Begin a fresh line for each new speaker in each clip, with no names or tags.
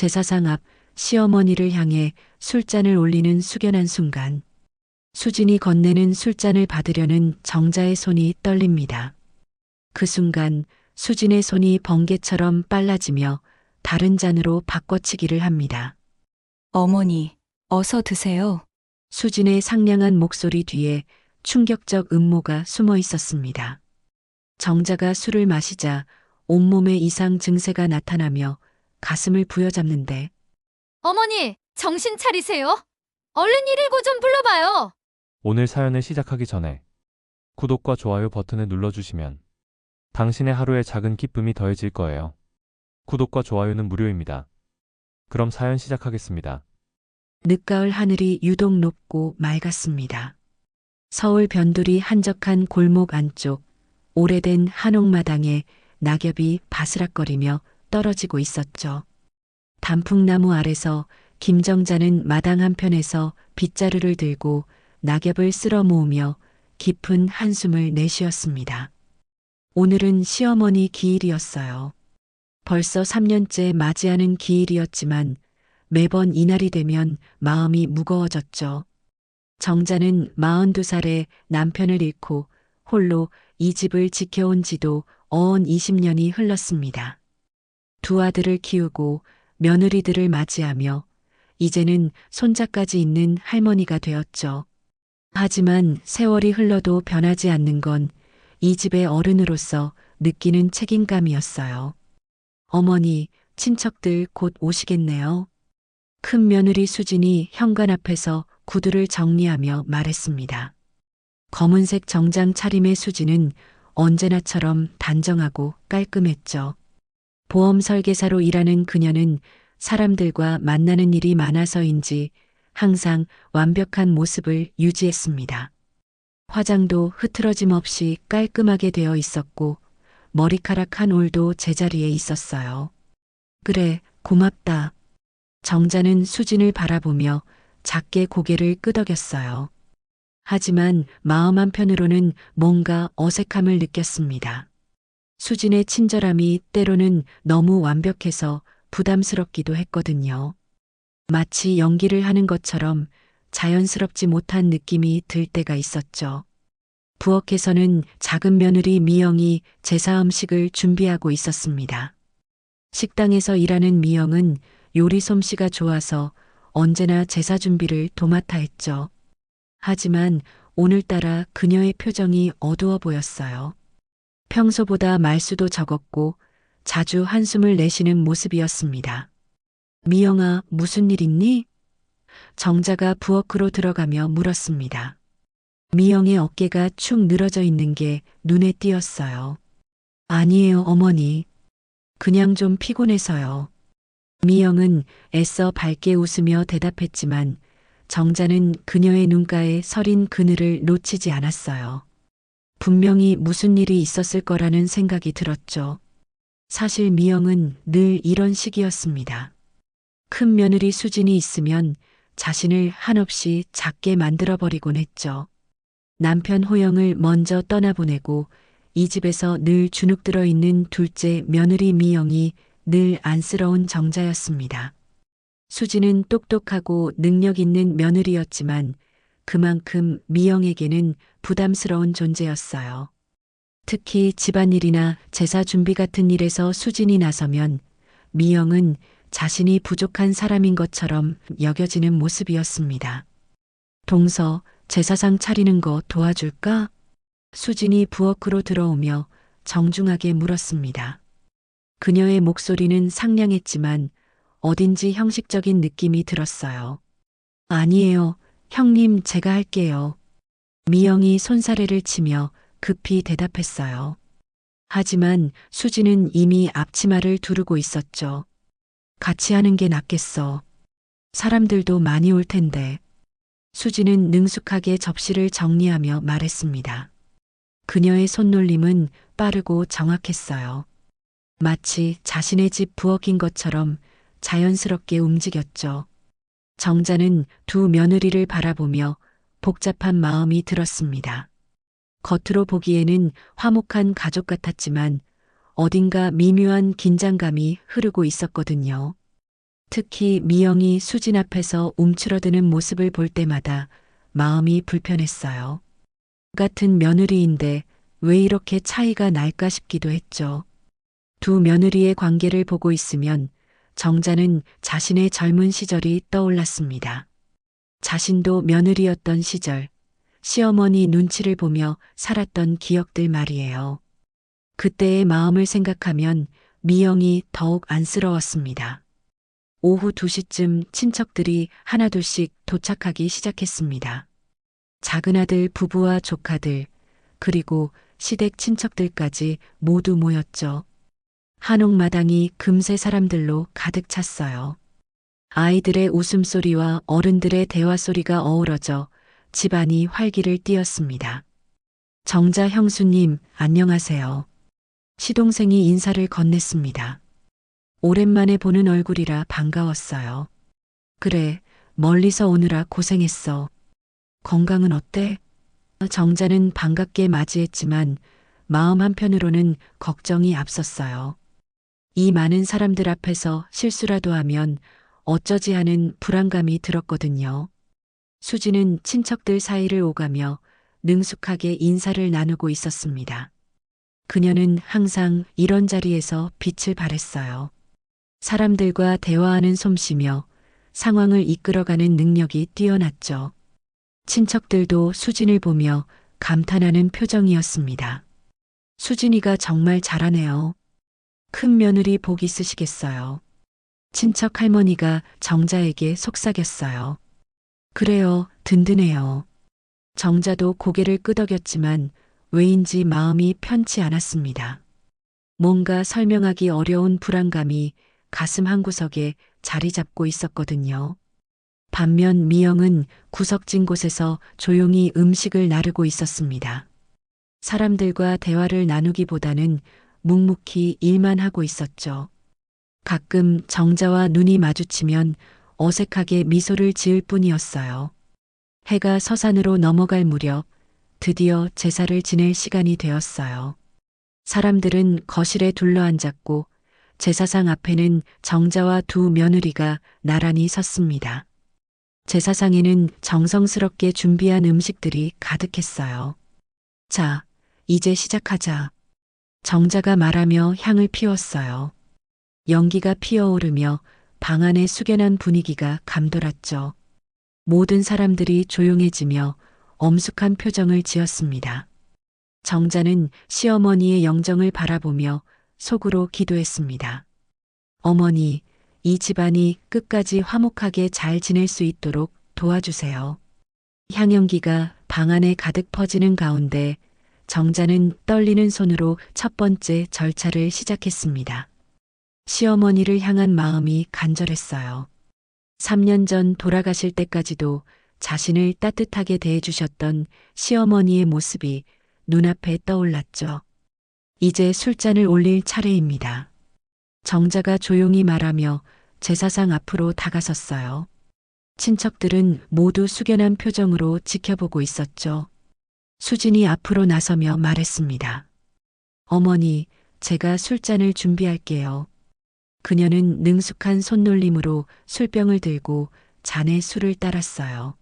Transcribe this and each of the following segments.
제사상 앞 시어머니를 향해 술잔을 올리는 숙연한 순간 수진이 건네는 술잔을 받으려는 정자의 손이 떨립니다. 그 순간 수진의 손이 번개처럼 빨라지며 다른 잔으로 바꿔치기를 합니다.
어머니, 어서 드세요.
수진의 상냥한 목소리 뒤에 충격적 음모가 숨어 있었습니다. 정자가 술을 마시자 온몸에 이상 증세가 나타나며 가슴을 부여잡는데
어머니, 정신 차리세요. 얼른 119 좀 불러봐요.
오늘 사연을 시작하기 전에 구독과 좋아요 버튼을 눌러주시면 당신의 하루에 작은 기쁨이 더해질 거예요. 구독과 좋아요는 무료입니다. 그럼 사연 시작하겠습니다.
늦가을 하늘이 유독 높고 맑았습니다. 서울 변두리 한적한 골목 안쪽 오래된 한옥마당에 낙엽이 바스락거리며 떨어지고 있었죠. 단풍나무 아래서 김정자는 마당 한편에서 빗자루를 들고 낙엽을 쓸어 모으며 깊은 한숨을 내쉬었습니다. 오늘은 시어머니 기일이었어요. 벌써 3년째 맞이하는 기일이었지만 매번 이날이 되면 마음이 무거워졌죠. 정자는 42살에 남편을 잃고 홀로 이 집을 지켜온 지도 어언 20년이 흘렀습니다. 두 아들을 키우고 며느리들을 맞이하며 이제는 손자까지 있는 할머니가 되었죠. 하지만 세월이 흘러도 변하지 않는 건 이 집의 어른으로서 느끼는 책임감이었어요. 어머니, 친척들 곧 오시겠네요. 큰 며느리 수진이 현관 앞에서 구두를 정리하며 말했습니다. 검은색 정장 차림의 수진은 언제나처럼 단정하고 깔끔했죠. 보험 설계사로 일하는 그녀는 사람들과 만나는 일이 많아서인지 항상 완벽한 모습을 유지했습니다. 화장도 흐트러짐 없이 깔끔하게 되어 있었고 머리카락 한 올도 제자리에 있었어요. 그래, 고맙다. 정자는 수진을 바라보며 작게 고개를 끄덕였어요. 하지만 마음 한편으로는 뭔가 어색함을 느꼈습니다. 수진의 친절함이 때로는 너무 완벽해서 부담스럽기도 했거든요. 마치 연기를 하는 것처럼 자연스럽지 못한 느낌이 들 때가 있었죠. 부엌에서는 작은 며느리 미영이 제사 음식을 준비하고 있었습니다. 식당에서 일하는 미영은 요리 솜씨가 좋아서 언제나 제사 준비를 도맡아 했죠. 하지만 오늘따라 그녀의 표정이 어두워 보였어요. 평소보다 말수도 적었고 자주 한숨을 내쉬는 모습이었습니다. 미영아, 무슨 일 있니? 정자가 부엌으로 들어가며 물었습니다. 미영의 어깨가 축 늘어져 있는 게 눈에 띄었어요. 아니에요, 어머니. 그냥 좀 피곤해서요. 미영은 애써 밝게 웃으며 대답했지만 정자는 그녀의 눈가에 서린 그늘을 놓치지 않았어요. 분명히 무슨 일이 있었을 거라는 생각이 들었죠. 사실 미영은 늘 이런 식이었습니다. 큰 며느리 수진이 있으면 자신을 한없이 작게 만들어버리곤 했죠. 남편 호영을 먼저 떠나보내고 이 집에서 늘 주눅들어 있는 둘째 며느리 미영이 늘 안쓰러운 정자였습니다. 수진은 똑똑하고 능력 있는 며느리였지만 그만큼 미영에게는 부담스러운 존재였어요. 특히 집안일이나 제사 준비 같은 일에서 수진이 나서면 미영은 자신이 부족한 사람인 것처럼 여겨지는 모습이었습니다. 동서, 제사상 차리는 거 도와줄까? 수진이 부엌으로 들어오며 정중하게 물었습니다. 그녀의 목소리는 상냥했지만 어딘지 형식적인 느낌이 들었어요. 아니에요, 형님 제가 할게요. 미영이 손사래를 치며 급히 대답했어요. 하지만 수진은 이미 앞치마를 두르고 있었죠. 같이 하는 게 낫겠어. 사람들도 많이 올 텐데. 수진은 능숙하게 접시를 정리하며 말했습니다. 그녀의 손놀림은 빠르고 정확했어요. 마치 자신의 집 부엌인 것처럼 자연스럽게 움직였죠. 정자는 두 며느리를 바라보며 복잡한 마음이 들었습니다. 겉으로 보기에는 화목한 가족 같았지만 어딘가 미묘한 긴장감이 흐르고 있었거든요. 특히 미영이 수진 앞에서 움츠러드는 모습을 볼 때마다 마음이 불편했어요. 같은 며느리인데 왜 이렇게 차이가 날까 싶기도 했죠. 두 며느리의 관계를 보고 있으면 정자는 자신의 젊은 시절이 떠올랐습니다. 자신도 며느리였던 시절, 시어머니 눈치를 보며 살았던 기억들 말이에요. 그때의 마음을 생각하면 미영이 더욱 안쓰러웠습니다. 오후 2시쯤 친척들이 하나둘씩 도착하기 시작했습니다. 작은 아들 부부와 조카들, 그리고 시댁 친척들까지 모두 모였죠. 한옥마당이 금세 사람들로 가득 찼어요. 아이들의 웃음소리와 어른들의 대화소리가 어우러져 집안이 활기를 띠었습니다. 정자 형수님, 안녕하세요. 시동생이 인사를 건넸습니다. 오랜만에 보는 얼굴이라 반가웠어요. 그래, 멀리서 오느라 고생했어. 건강은 어때? 정자는 반갑게 맞이했지만 마음 한편으로는 걱정이 앞섰어요. 이 많은 사람들 앞에서 실수라도 하면 어쩌지 하는 불안감이 들었거든요. 수지는 친척들 사이를 오가며 능숙하게 인사를 나누고 있었습니다. 그녀는 항상 이런 자리에서 빛을 발했어요. 사람들과 대화하는 솜씨며 상황을 이끌어가는 능력이 뛰어났죠. 친척들도 수진을 보며 감탄하는 표정이었습니다. 수진이가 정말 잘하네요. 큰 며느리 복 있으시겠어요. 친척 할머니가 정자에게 속삭였어요. 그래요, 든든해요. 정자도 고개를 끄덕였지만 왜인지 마음이 편치 않았습니다. 뭔가 설명하기 어려운 불안감이 가슴 한구석에 자리 잡고 있었거든요. 반면 미영은 구석진 곳에서 조용히 음식을 나르고 있었습니다. 사람들과 대화를 나누기보다는 묵묵히 일만 하고 있었죠. 가끔 정자와 눈이 마주치면 어색하게 미소를 지을 뿐이었어요. 해가 서산으로 넘어갈 무렵 드디어 제사를 지낼 시간이 되었어요. 사람들은 거실에 둘러앉았고 제사상 앞에는 정자와 두 며느리가 나란히 섰습니다. 제사상에는 정성스럽게 준비한 음식들이 가득했어요. 자, 이제 시작하자. 정자가 말하며 향을 피웠어요. 연기가 피어오르며 방 안의 숙연한 분위기가 감돌았죠. 모든 사람들이 조용해지며 엄숙한 표정을 지었습니다. 정자는 시어머니의 영정을 바라보며 속으로 기도했습니다. 어머니, 이 집안이 끝까지 화목하게 잘 지낼 수 있도록 도와주세요. 향연기가 방 안에 가득 퍼지는 가운데 정자는 떨리는 손으로 첫 번째 절차를 시작했습니다. 시어머니를 향한 마음이 간절했어요. 3년 전 돌아가실 때까지도 자신을 따뜻하게 대해주셨던 시어머니의 모습이 눈앞에 떠올랐죠. 이제 술잔을 올릴 차례입니다. 정자가 조용히 말하며 제사상 앞으로 다가섰어요. 친척들은 모두 숙연한 표정으로 지켜보고 있었죠. 수진이 앞으로 나서며 말했습니다. 어머니, 제가 술잔을 준비할게요. 그녀는 능숙한 손놀림으로 술병을 들고 잔에 술을 따랐어요.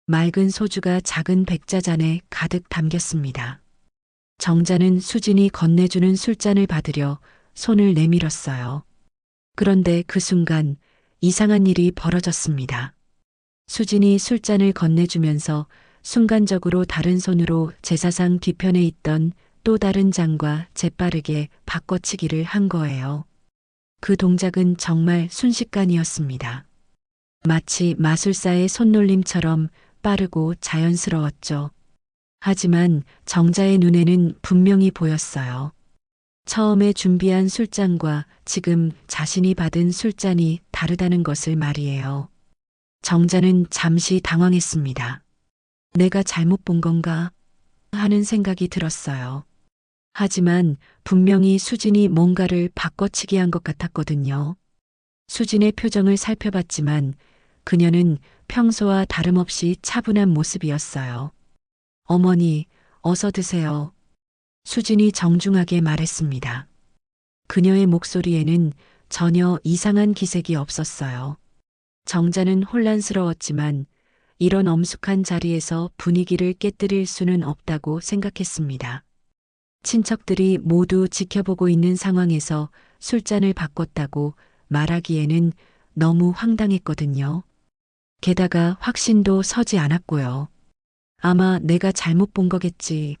맑은 소주가 작은 백자잔에 가득 담겼습니다. 정자는 수진이 건네주는 술잔을 받으려 손을 내밀었어요. 그런데 그 순간 이상한 일이 벌어졌습니다. 수진이 술잔을 건네주면서 순간적으로 다른 손으로 제사상 뒤편에 있던 또 다른 잔과 재빠르게 바꿔치기를 한 거예요. 그 동작은 정말 순식간이었습니다. 마치 마술사의 손놀림처럼 빠르고 자연스러웠죠. 하지만 정자의 눈에는 분명히 보였어요. 처음에 준비한 술잔과 지금 자신이 받은 술잔이 다르다는 것을 말이에요. 정자는 잠시 당황했습니다. 내가 잘못 본 건가? 하는 생각이 들었어요. 하지만 분명히 수진이 뭔가를 바꿔치기 한 것 같았거든요. 수진의 표정을 살펴봤지만 그녀는 평소와 다름없이 차분한 모습이었어요. 어머니, 어서 드세요. 수진이 정중하게 말했습니다. 그녀의 목소리에는 전혀 이상한 기색이 없었어요. 정자는 혼란스러웠지만 이런 엄숙한 자리에서 분위기를 깨뜨릴 수는 없다고 생각했습니다. 친척들이 모두 지켜보고 있는 상황에서 술잔을 바꿨다고 말하기에는 너무 황당했거든요. 게다가 확신도 서지 않았고요. 아마 내가 잘못 본 거겠지.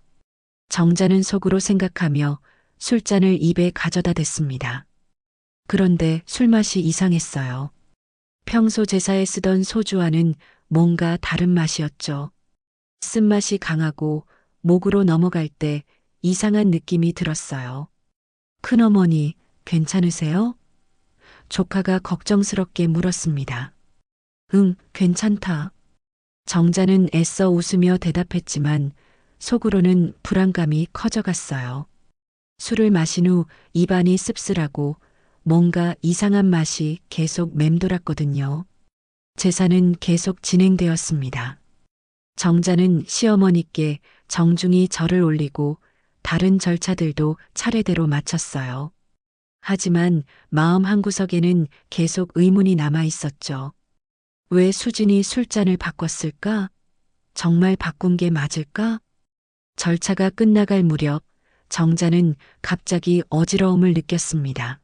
정자는 속으로 생각하며 술잔을 입에 가져다 댔습니다. 그런데 술맛이 이상했어요. 평소 제사에 쓰던 소주와는 뭔가 다른 맛이었죠. 쓴맛이 강하고 목으로 넘어갈 때 이상한 느낌이 들었어요. 큰어머니, 괜찮으세요? 조카가 걱정스럽게 물었습니다. 응, 괜찮다. 정자는 애써 웃으며 대답했지만 속으로는 불안감이 커져갔어요. 술을 마신 후 입안이 씁쓸하고 뭔가 이상한 맛이 계속 맴돌았거든요. 제사는 계속 진행되었습니다. 정자는 시어머니께 정중히 절을 올리고 다른 절차들도 차례대로 마쳤어요. 하지만 마음 한구석에는 계속 의문이 남아 있었죠. 왜 수진이 술잔을 바꿨을까? 정말 바꾼 게 맞을까? 절차가 끝나갈 무렵 정자는 갑자기 어지러움을 느꼈습니다.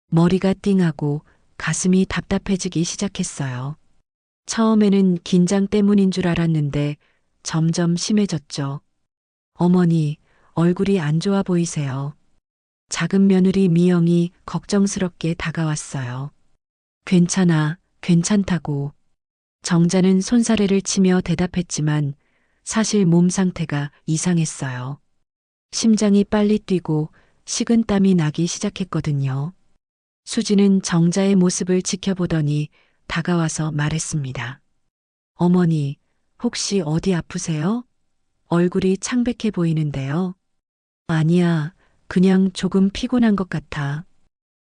머리가 띵하고 가슴이 답답해지기 시작했어요. 처음에는 긴장 때문인 줄 알았는데 점점 심해졌죠. 어머니, 얼굴이 안 좋아 보이세요. 작은 며느리 미영이 걱정스럽게 다가왔어요. 괜찮아, 괜찮다고. 정자는 손사래를 치며 대답했지만 사실 몸 상태가 이상했어요. 심장이 빨리 뛰고 식은땀이 나기 시작했거든요. 수지는 정자의 모습을 지켜보더니 다가와서 말했습니다. 어머니, 혹시 어디 아프세요? 얼굴이 창백해 보이는데요. 아니야, 그냥 조금 피곤한 것 같아.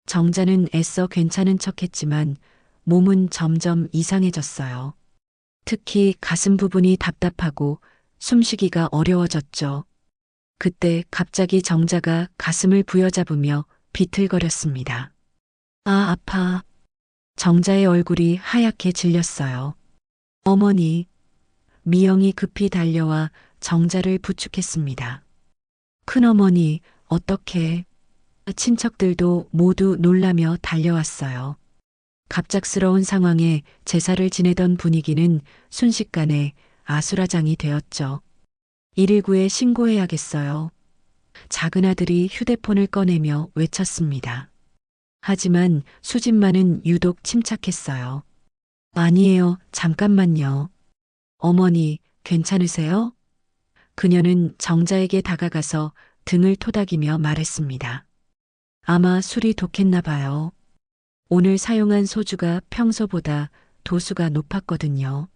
정자는 애써 괜찮은 척했지만 몸은 점점 이상해졌어요. 특히 가슴 부분이 답답하고 숨쉬기가 어려워졌죠. 그때 갑자기 정자가 가슴을 부여잡으며 비틀거렸습니다. 아, 아파. 정자의 얼굴이 하얗게 질렸어요. 어머니, 미영이 급히 달려와 정자를 부축했습니다. 큰어머니, 어떻게? 친척들도 모두 놀라며 달려왔어요. 갑작스러운 상황에 제사를 지내던 분위기는 순식간에 아수라장이 되었죠. 119에 신고해야겠어요. 작은 아들이 휴대폰을 꺼내며 외쳤습니다. 하지만 수진만은 유독 침착했어요. 아니에요, 잠깐만요. 어머니, 괜찮으세요? 그녀는 정자에게 다가가서 등을 토닥이며 말했습니다. 아마 술이 독했나 봐요. 오늘 사용한 소주가 평소보다 도수가 높았거든요.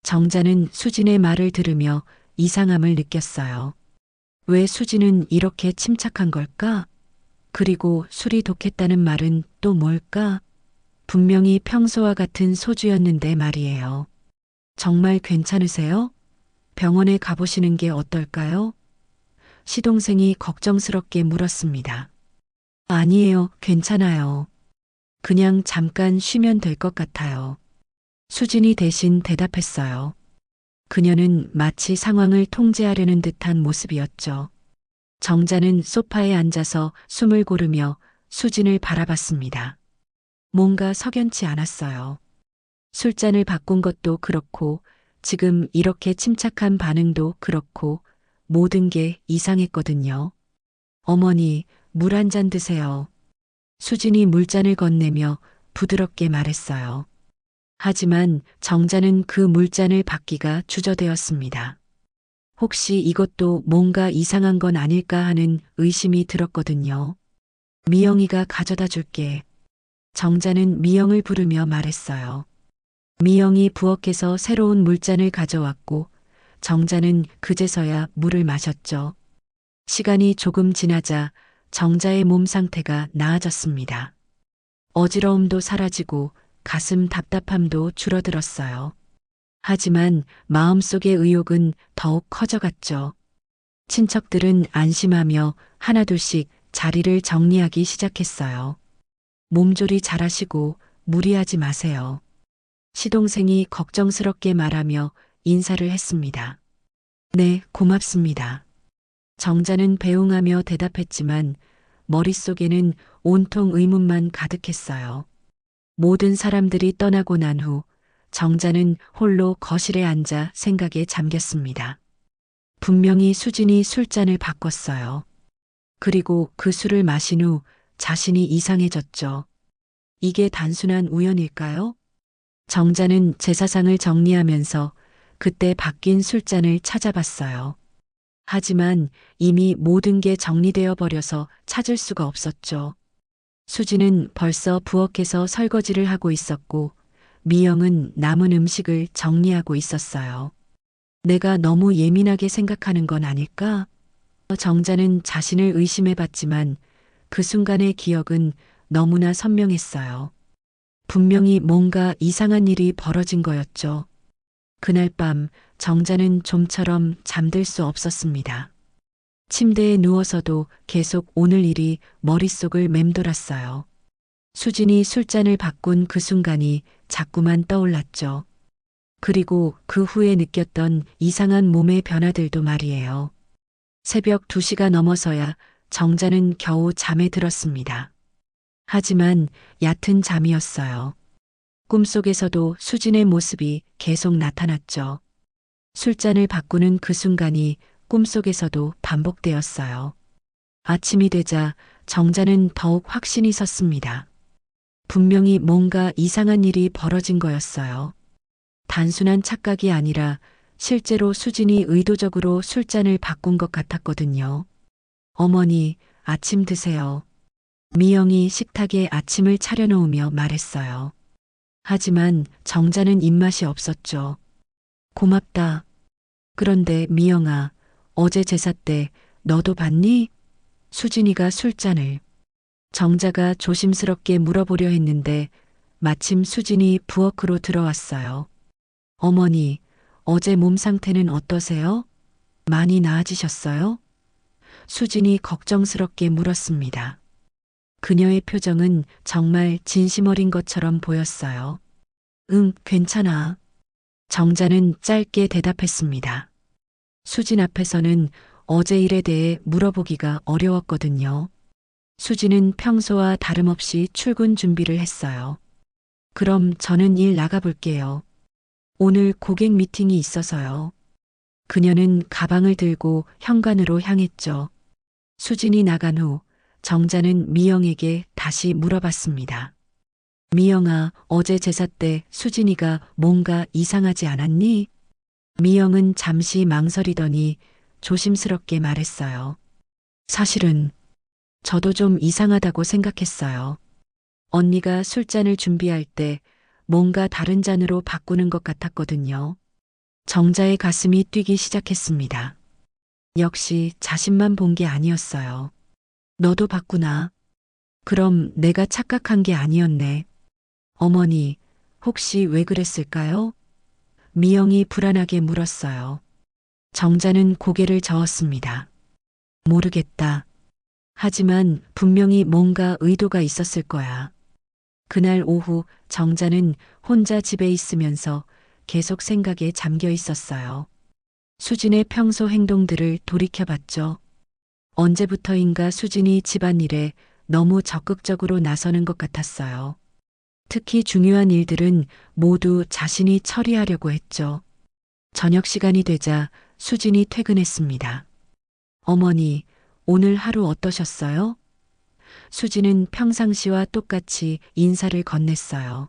정자는 수진의 말을 들으며 이상함을 느꼈어요. 왜 수진은 이렇게 침착한 걸까? 그리고 술이 독했다는 말은 또 뭘까? 분명히 평소와 같은 소주였는데 말이에요. 정말 괜찮으세요? 병원에 가보시는 게 어떨까요? 시동생이 걱정스럽게 물었습니다. 아니에요, 괜찮아요. 그냥 잠깐 쉬면 될 것 같아요. 수진이 대신 대답했어요. 그녀는 마치 상황을 통제하려는 듯한 모습이었죠. 정자는 소파에 앉아서 숨을 고르며 수진을 바라봤습니다. 뭔가 석연치 않았어요. 술잔을 바꾼 것도 그렇고 지금 이렇게 침착한 반응도 그렇고 모든 게 이상했거든요. 어머니, 물 한 잔 드세요. 수진이 물잔을 건네며 부드럽게 말했어요. 하지만 정자는 그 물잔을 받기가 주저되었습니다. 혹시 이것도 뭔가 이상한 건 아닐까 하는 의심이 들었거든요. 미영이가 가져다 줄게. 정자는 미영을 부르며 말했어요. 미영이 부엌에서 새로운 물잔을 가져왔고 정자는 그제서야 물을 마셨죠. 시간이 조금 지나자 정자의 몸 상태가 나아졌습니다. 어지러움도 사라지고 가슴 답답함도 줄어들었어요. 하지만 마음속의 의욕은 더욱 커져갔죠. 친척들은 안심하며 하나둘씩 자리를 정리하기 시작했어요. 몸조리 잘하시고 무리하지 마세요. 시동생이 걱정스럽게 말하며 인사를 했습니다. 네, 고맙습니다. 정자는 배웅하며 대답했지만 머릿속에는 온통 의문만 가득했어요. 모든 사람들이 떠나고 난 후 정자는 홀로 거실에 앉아 생각에 잠겼습니다. 분명히 수진이 술잔을 바꿨어요. 그리고 그 술을 마신 후 자신이 이상해졌죠. 이게 단순한 우연일까요? 정자는 제사상을 정리하면서 그때 바뀐 술잔을 찾아봤어요. 하지만 이미 모든 게 정리되어 버려서 찾을 수가 없었죠. 수지는 벌써 부엌에서 설거지를 하고 있었고 미영은 남은 음식을 정리하고 있었어요. 내가 너무 예민하게 생각하는 건 아닐까? 정자는 자신을 의심해 봤지만 그 순간의 기억은 너무나 선명했어요. 분명히 뭔가 이상한 일이 벌어진 거였죠. 그날 밤 정자는 좀처럼 잠들 수 없었습니다. 침대에 누워서도 계속 오늘 일이 머릿속을 맴돌았어요. 수진이 술잔을 바꾼 그 순간이 자꾸만 떠올랐죠. 그리고 그 후에 느꼈던 이상한 몸의 변화들도 말이에요. 새벽 2시가 넘어서야 정자는 겨우 잠에 들었습니다. 하지만 얕은 잠이었어요. 꿈속에서도 수진의 모습이 계속 나타났죠. 술잔을 바꾸는 그 순간이 꿈속에서도 반복되었어요. 아침이 되자 정자는 더욱 확신이 섰습니다. 분명히 뭔가 이상한 일이 벌어진 거였어요. 단순한 착각이 아니라 실제로 수진이 의도적으로 술잔을 바꾼 것 같았거든요. 어머니, 아침 드세요. 미영이 식탁에 아침을 차려놓으며 말했어요. 하지만 정자는 입맛이 없었죠. 고맙다. 그런데 미영아, 어제 제사 때 너도 봤니? 수진이가 술잔을. 정자가 조심스럽게 물어보려 했는데 마침 수진이 부엌으로 들어왔어요. 어머니, 어제 몸 상태는 어떠세요? 많이 나아지셨어요? 수진이 걱정스럽게 물었습니다. 그녀의 표정은 정말 진심 어린 것처럼 보였어요. 응, 괜찮아. 정자는 짧게 대답했습니다. 수진 앞에서는 어제 일에 대해 물어보기가 어려웠거든요. 수진은 평소와 다름없이 출근 준비를 했어요. 그럼 저는 일 나가볼게요. 오늘 고객 미팅이 있어서요. 그녀는 가방을 들고 현관으로 향했죠. 수진이 나간 후 정자는 미영에게 다시 물어봤습니다. 미영아, 어제 제사 때 수진이가 뭔가 이상하지 않았니? 미영은 잠시 망설이더니 조심스럽게 말했어요. 사실은 저도 좀 이상하다고 생각했어요. 언니가 술잔을 준비할 때 뭔가 다른 잔으로 바꾸는 것 같았거든요. 정자의 가슴이 뛰기 시작했습니다. 역시 자신만 본 게 아니었어요. 너도 봤구나. 그럼 내가 착각한 게 아니었네. 어머니, 혹시 왜 그랬을까요? 미영이 불안하게 물었어요. 정자는 고개를 저었습니다. 모르겠다. 하지만 분명히 뭔가 의도가 있었을 거야. 그날 오후 정자는 혼자 집에 있으면서 계속 생각에 잠겨 있었어요. 수진의 평소 행동들을 돌이켜봤죠. 언제부터인가 수진이 집안일에 너무 적극적으로 나서는 것 같았어요. 특히 중요한 일들은 모두 자신이 처리하려고 했죠. 저녁 시간이 되자 수진이 퇴근했습니다. 어머니, 오늘 하루 어떠셨어요? 수진은 평상시와 똑같이 인사를 건넸어요.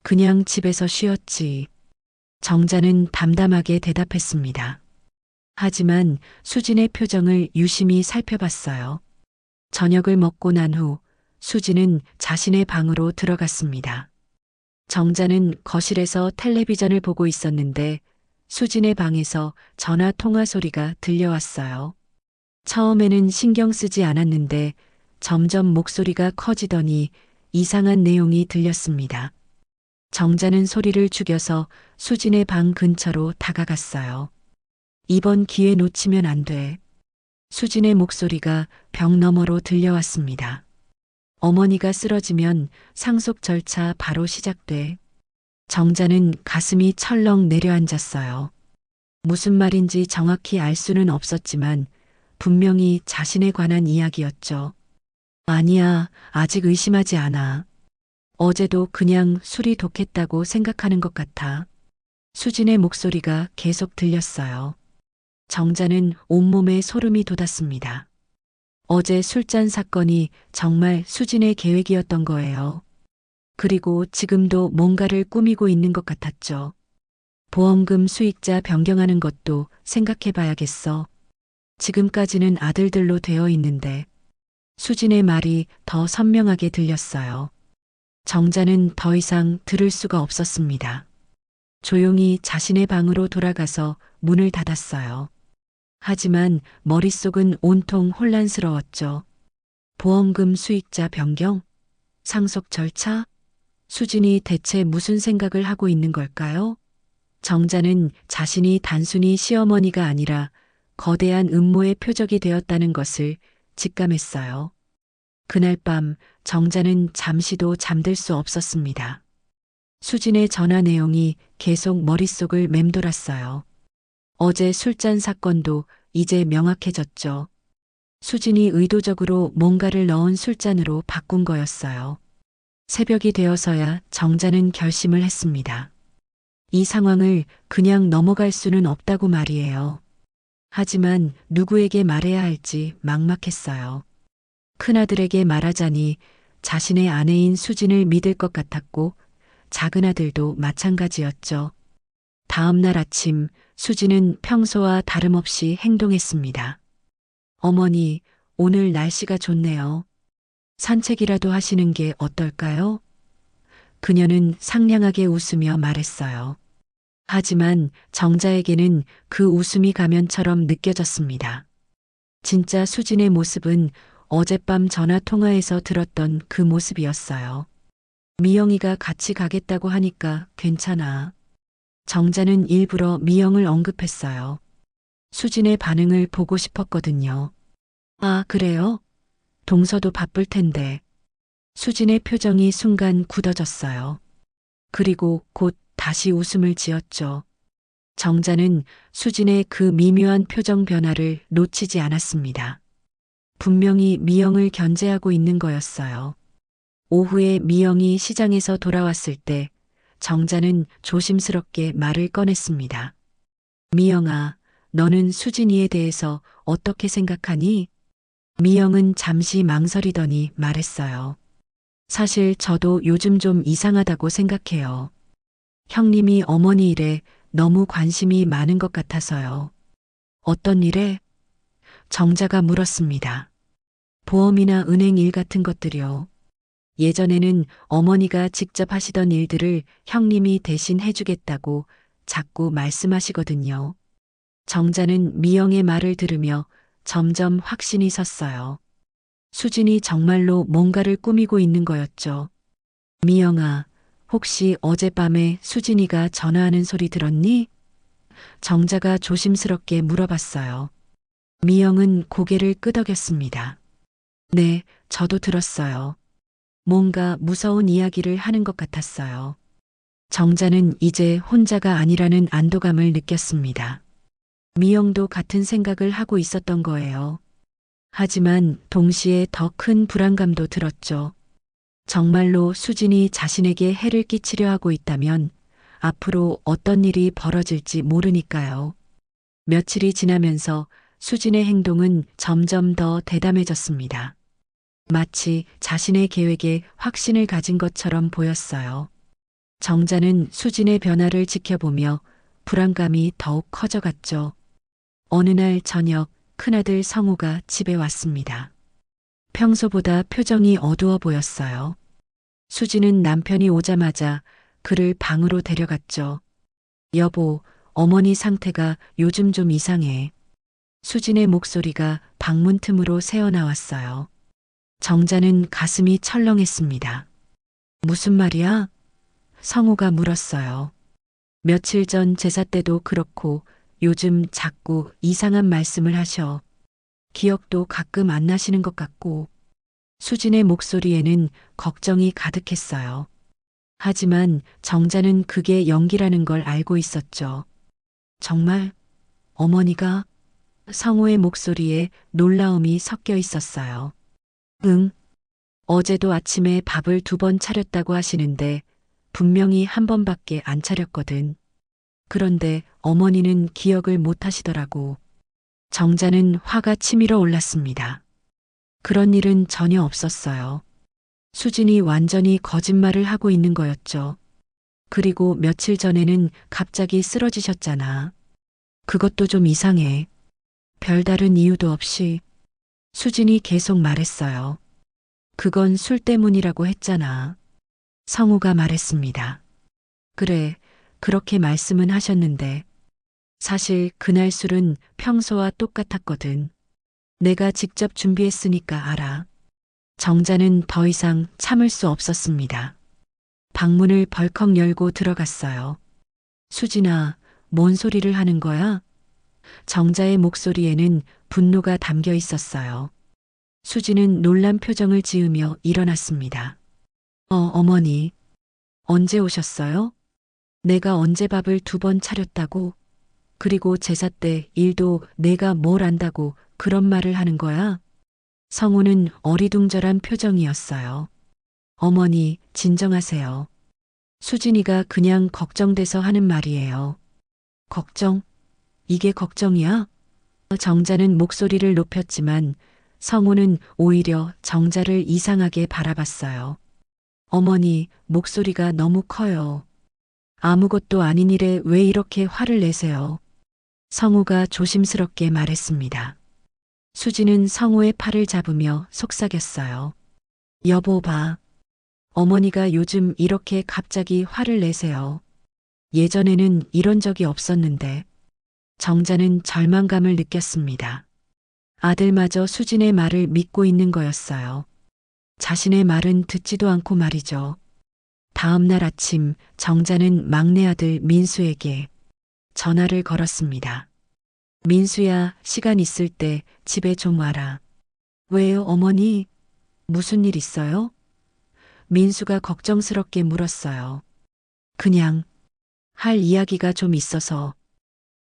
그냥 집에서 쉬었지. 정자는 담담하게 대답했습니다. 하지만 수진의 표정을 유심히 살펴봤어요. 저녁을 먹고 난 후 수진은 자신의 방으로 들어갔습니다. 정자는 거실에서 텔레비전을 보고 있었는데 수진의 방에서 전화 통화 소리가 들려왔어요. 처음에는 신경 쓰지 않았는데 점점 목소리가 커지더니 이상한 내용이 들렸습니다. 정자는 소리를 죽여서 수진의 방 근처로 다가갔어요. 이번 기회 놓치면 안 돼. 수진의 목소리가 벽 너머로 들려왔습니다. 어머니가 쓰러지면 상속 절차 바로 시작돼. 정자는 가슴이 철렁 내려앉았어요. 무슨 말인지 정확히 알 수는 없었지만 분명히 자신에 관한 이야기였죠. 아니야, 아직 의심하지 않아. 어제도 그냥 술이 독했다고 생각하는 것 같아. 수진의 목소리가 계속 들렸어요. 정자는 온몸에 소름이 돋았습니다. 어제 술잔 사건이 정말 수진의 계획이었던 거예요. 그리고 지금도 뭔가를 꾸미고 있는 것 같았죠. 보험금 수익자 변경하는 것도 생각해 봐야겠어. 지금까지는 아들들로 되어 있는데. 수진의 말이 더 선명하게 들렸어요. 정자는 더 이상 들을 수가 없었습니다. 조용히 자신의 방으로 돌아가서 문을 닫았어요. 하지만 머릿속은 온통 혼란스러웠죠. 보험금 수익자 변경? 상속 절차? 수진이 대체 무슨 생각을 하고 있는 걸까요? 정자는 자신이 단순히 시어머니가 아니라 거대한 음모의 표적이 되었다는 것을 직감했어요. 그날 밤 정자는 잠시도 잠들 수 없었습니다. 수진의 전화 내용이 계속 머릿속을 맴돌았어요. 어제 술잔 사건도 이제 명확해졌죠. 수진이 의도적으로 뭔가를 넣은 술잔으로 바꾼 거였어요. 새벽이 되어서야 정자는 결심을 했습니다. 이 상황을 그냥 넘어갈 수는 없다고 말이에요. 하지만 누구에게 말해야 할지 막막했어요. 큰아들에게 말하자니 자신의 아내인 수진을 믿을 것 같았고 작은아들도 마찬가지였죠. 다음 날 아침 수진은 평소와 다름없이 행동했습니다. 어머니, 오늘 날씨가 좋네요. 산책이라도 하시는 게 어떨까요? 그녀는 상냥하게 웃으며 말했어요. 하지만 정자에게는 그 웃음이 가면처럼 느껴졌습니다. 진짜 수진의 모습은 어젯밤 전화 통화에서 들었던 그 모습이었어요. 미영이가 같이 가겠다고 하니까 괜찮아. 정자는 일부러 미영을 언급했어요. 수진의 반응을 보고 싶었거든요. 아, 그래요? 동서도 바쁠 텐데. 수진의 표정이 순간 굳어졌어요. 그리고 곧 다시 웃음을 지었죠. 정자는 수진의 그 미묘한 표정 변화를 놓치지 않았습니다. 분명히 미영을 견제하고 있는 거였어요. 오후에 미영이 시장에서 돌아왔을 때 정자는 조심스럽게 말을 꺼냈습니다. 미영아, 너는 수진이에 대해서 어떻게 생각하니? 미영은 잠시 망설이더니 말했어요. 사실 저도 요즘 좀 이상하다고 생각해요. 형님이 어머니 일에 너무 관심이 많은 것 같아서요. 어떤 일에? 정자가 물었습니다. 보험이나 은행 일 같은 것들이요. 예전에는 어머니가 직접 하시던 일들을 형님이 대신 해주겠다고 자꾸 말씀하시거든요. 정자는 미영의 말을 들으며 점점 확신이 섰어요. 수진이 정말로 뭔가를 꾸미고 있는 거였죠. 미영아, 혹시 어젯밤에 수진이가 전화하는 소리 들었니? 정자가 조심스럽게 물어봤어요. 미영은 고개를 끄덕였습니다. 네, 저도 들었어요. 뭔가 무서운 이야기를 하는 것 같았어요. 정자는 이제 혼자가 아니라는 안도감을 느꼈습니다. 미영도 같은 생각을 하고 있었던 거예요. 하지만 동시에 더 큰 불안감도 들었죠. 정말로 수진이 자신에게 해를 끼치려 하고 있다면 앞으로 어떤 일이 벌어질지 모르니까요. 며칠이 지나면서 수진의 행동은 점점 더 대담해졌습니다. 마치 자신의 계획에 확신을 가진 것처럼 보였어요. 정자는 수진의 변화를 지켜보며 불안감이 더욱 커져갔죠. 어느 날 저녁 큰아들 성우가 집에 왔습니다. 평소보다 표정이 어두워 보였어요. 수진은 남편이 오자마자 그를 방으로 데려갔죠. 여보, 어머니 상태가 요즘 좀 이상해. 수진의 목소리가 방문 틈으로 새어나왔어요. 정자는 가슴이 철렁했습니다. 무슨 말이야? 성우가 물었어요. 며칠 전 제사 때도 그렇고 요즘 자꾸 이상한 말씀을 하셔. 기억도 가끔 안 나시는 것 같고. 수진의 목소리에는 걱정이 가득했어요. 하지만 정자는 그게 연기라는 걸 알고 있었죠. 정말 어머니가? 성우의 목소리에 놀라움이 섞여 있었어요. 응. 어제도 아침에 밥을 2번 차렸다고 하시는데 분명히 1번밖에 안 차렸거든. 그런데 어머니는 기억을 못 하시더라고. 정자는 화가 치밀어 올랐습니다. 그런 일은 전혀 없었어요. 수진이 완전히 거짓말을 하고 있는 거였죠. 그리고 며칠 전에는 갑자기 쓰러지셨잖아. 그것도 좀 이상해. 별다른 이유도 없이. 수진이 계속 말했어요. 그건 술 때문이라고 했잖아. 성우가 말했습니다. 그래, 그렇게 말씀은 하셨는데 사실 그날 술은 평소와 똑같았거든. 내가 직접 준비했으니까 알아. 정자는 더 이상 참을 수 없었습니다. 방문을 벌컥 열고 들어갔어요. 수진아, 뭔 소리를 하는 거야? 정자의 목소리에는 분노가 담겨 있었어요. 수진은 놀란 표정을 지으며 일어났습니다. 어머니. 언제 오셨어요? 내가 언제 밥을 2번 차렸다고? 그리고 제사 때 일도 내가 뭘 안다고 그런 말을 하는 거야? 성우는 어리둥절한 표정이었어요. 어머니, 진정하세요. 수진이가 그냥 걱정돼서 하는 말이에요. 걱정? 이게 걱정이야? 정자는 목소리를 높였지만 성우는 오히려 정자를 이상하게 바라봤어요. 어머니, 목소리가 너무 커요. 아무것도 아닌 일에 왜 이렇게 화를 내세요? 성우가 조심스럽게 말했습니다. 수지는 성우의 팔을 잡으며 속삭였어요. 여보 봐. 어머니가 요즘 이렇게 갑자기 화를 내세요. 예전에는 이런 적이 없었는데. 정자는 절망감을 느꼈습니다. 아들마저 수진의 말을 믿고 있는 거였어요. 자신의 말은 듣지도 않고 말이죠. 다음 날 아침 정자는 막내 아들 민수에게 전화를 걸었습니다. 민수야, 시간 있을 때 집에 좀 와라. 왜요, 어머니? 무슨 일 있어요? 민수가 걱정스럽게 물었어요. 그냥 할 이야기가 좀 있어서.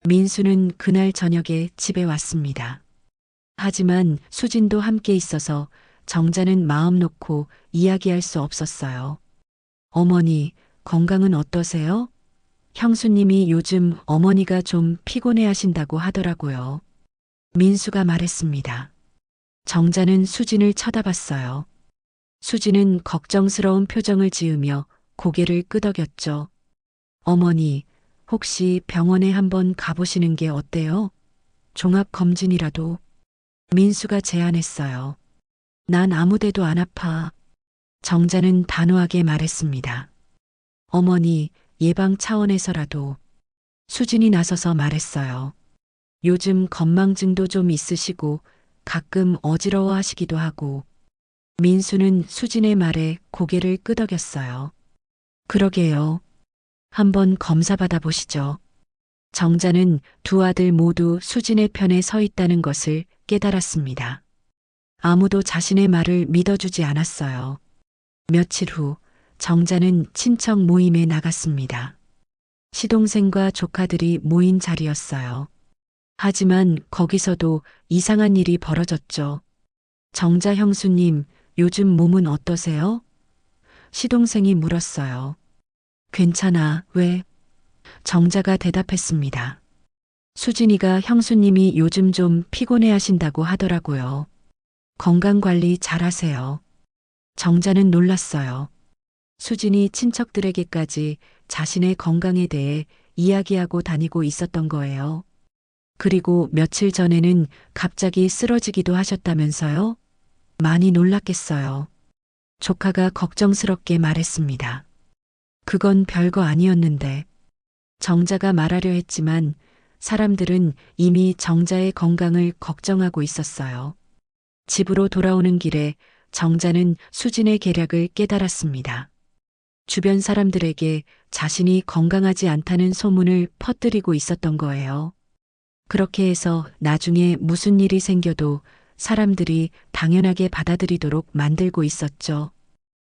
민수는 그날 저녁에 집에 왔습니다. 하지만 수진도 함께 있어서 정자는 마음 놓고 이야기할 수 없었어요. 어머니, 건강은 어떠세요? 형수님이 요즘 어머니가 좀 피곤해 하신다고 하더라고요. 민수가 말했습니다. 정자는 수진을 쳐다봤어요. 수진은 걱정스러운 표정을 지으며 고개를 끄덕였죠. 어머니, 혹시 병원에 한번 가보시는 게 어때요? 종합검진이라도. 민수가 제안했어요. 난 아무 데도 안 아파. 정자는 단호하게 말했습니다. 어머니, 예방 차원에서라도. 수진이 나서서 말했어요. 요즘 건망증도 좀 있으시고 가끔 어지러워 하시기도 하고. 민수는 수진의 말에 고개를 끄덕였어요. 그러게요. 한번 검사 받아보시죠. 정자는 두 아들 모두 수진의 편에 서 있다는 것을 깨달았습니다. 아무도 자신의 말을 믿어주지 않았어요. 며칠 후 정자는 친척 모임에 나갔습니다. 시동생과 조카들이 모인 자리였어요. 하지만 거기서도 이상한 일이 벌어졌죠. 정자 형수님, 요즘 몸은 어떠세요? 시동생이 물었어요. 괜찮아, 왜? 정자가 대답했습니다. 수진이가 형수님이 요즘 좀 피곤해 하신다고 하더라고요. 건강관리 잘하세요. 정자는 놀랐어요. 수진이 친척들에게까지 자신의 건강에 대해 이야기하고 다니고 있었던 거예요. 그리고 며칠 전에는 갑자기 쓰러지기도 하셨다면서요? 많이 놀랐겠어요. 조카가 걱정스럽게 말했습니다. 그건 별거 아니었는데. 정자가 말하려 했지만 사람들은 이미 정자의 건강을 걱정하고 있었어요. 집으로 돌아오는 길에 정자는 수진의 계략을 깨달았습니다. 주변 사람들에게 자신이 건강하지 않다는 소문을 퍼뜨리고 있었던 거예요. 그렇게 해서 나중에 무슨 일이 생겨도 사람들이 당연하게 받아들이도록 만들고 있었죠.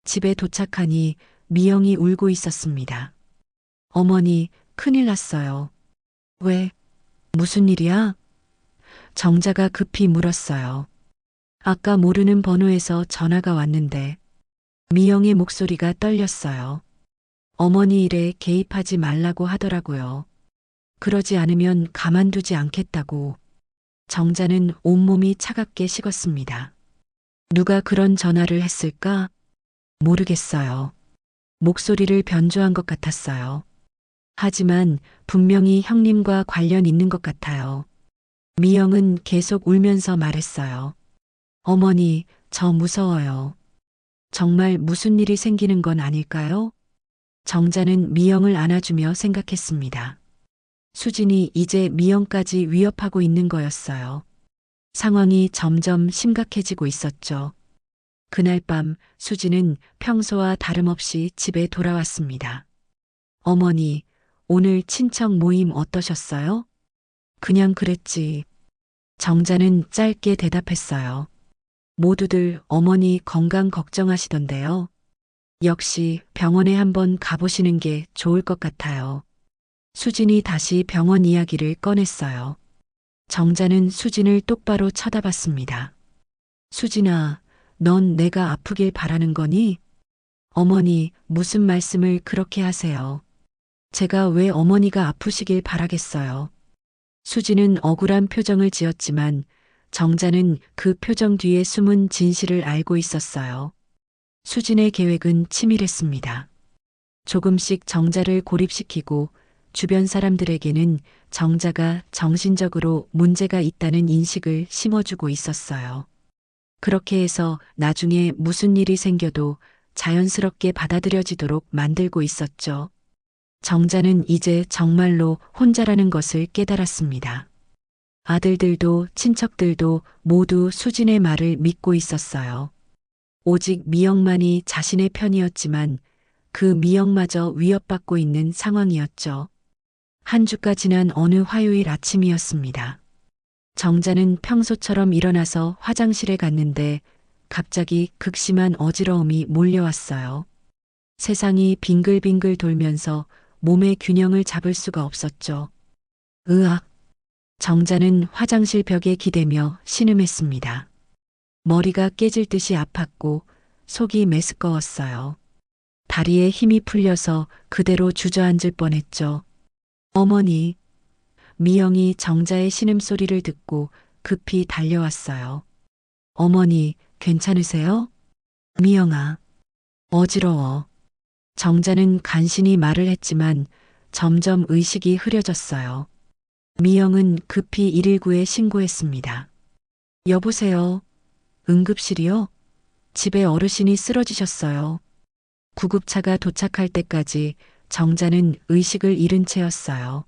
집에 도착하니 미영이 울고 있었습니다. 어머니, 큰일 났어요. 왜? 무슨 일이야? 정자가 급히 물었어요. 아까 모르는 번호에서 전화가 왔는데 미영의 목소리가 떨렸어요. 어머니 일에 개입하지 말라고 하더라고요. 그러지 않으면 가만두지 않겠다고. 정자는 온몸이 차갑게 식었습니다. 누가 그런 전화를 했을까? 모르겠어요. 목소리를 변조한 것 같았어요. 하지만 분명히 형님과 관련 있는 것 같아요. 미영은 계속 울면서 말했어요. 어머니, 저 무서워요. 정말 무슨 일이 생기는 건 아닐까요? 정자는 미영을 안아주며 생각했습니다. 수진이 이제 미영까지 위협하고 있는 거였어요. 상황이 점점 심각해지고 있었죠. 그날 밤 수진은 평소와 다름없이 집에 돌아왔습니다. 어머니, 오늘 친척 모임 어떠셨어요? 그냥 그랬지. 정자는 짧게 대답했어요. 모두들 어머니 건강 걱정하시던데요. 역시 병원에 한번 가보시는 게 좋을 것 같아요. 수진이 다시 병원 이야기를 꺼냈어요. 정자는 수진을 똑바로 쳐다봤습니다. 수진아, 넌 내가 아프길 바라는 거니? 어머니, 무슨 말씀을 그렇게 하세요? 제가 왜 어머니가 아프시길 바라겠어요? 수진은 억울한 표정을 지었지만 정자는 그 표정 뒤에 숨은 진실을 알고 있었어요. 수진의 계획은 치밀했습니다. 조금씩 정자를 고립시키고 주변 사람들에게는 정자가 정신적으로 문제가 있다는 인식을 심어주고 있었어요. 그렇게 해서 나중에 무슨 일이 생겨도 자연스럽게 받아들여지도록 만들고 있었죠. 정자는 이제 정말로 혼자라는 것을 깨달았습니다. 아들들도 친척들도 모두 수진의 말을 믿고 있었어요. 오직 미영만이 자신의 편이었지만 그 미영마저 위협받고 있는 상황이었죠. 한 주가 지난 어느 화요일 아침이었습니다. 정자는 평소처럼 일어나서 화장실에 갔는데 갑자기 극심한 어지러움이 몰려왔어요. 세상이 빙글빙글 돌면서 몸의 균형을 잡을 수가 없었죠. 으악! 정자는 화장실 벽에 기대며 신음했습니다. 머리가 깨질 듯이 아팠고 속이 메스꺼웠어요. 다리에 힘이 풀려서 그대로 주저앉을 뻔했죠. 어머니, 미영이 정자의 신음소리를 듣고 급히 달려왔어요. 어머니, 괜찮으세요? 미영아, 어지러워. 정자는 간신히 말을 했지만 점점 의식이 흐려졌어요. 미영은 급히 119에 신고했습니다. 여보세요? 응급실이요? 집에 어르신이 쓰러지셨어요. 구급차가 도착할 때까지 정자는 의식을 잃은 채였어요.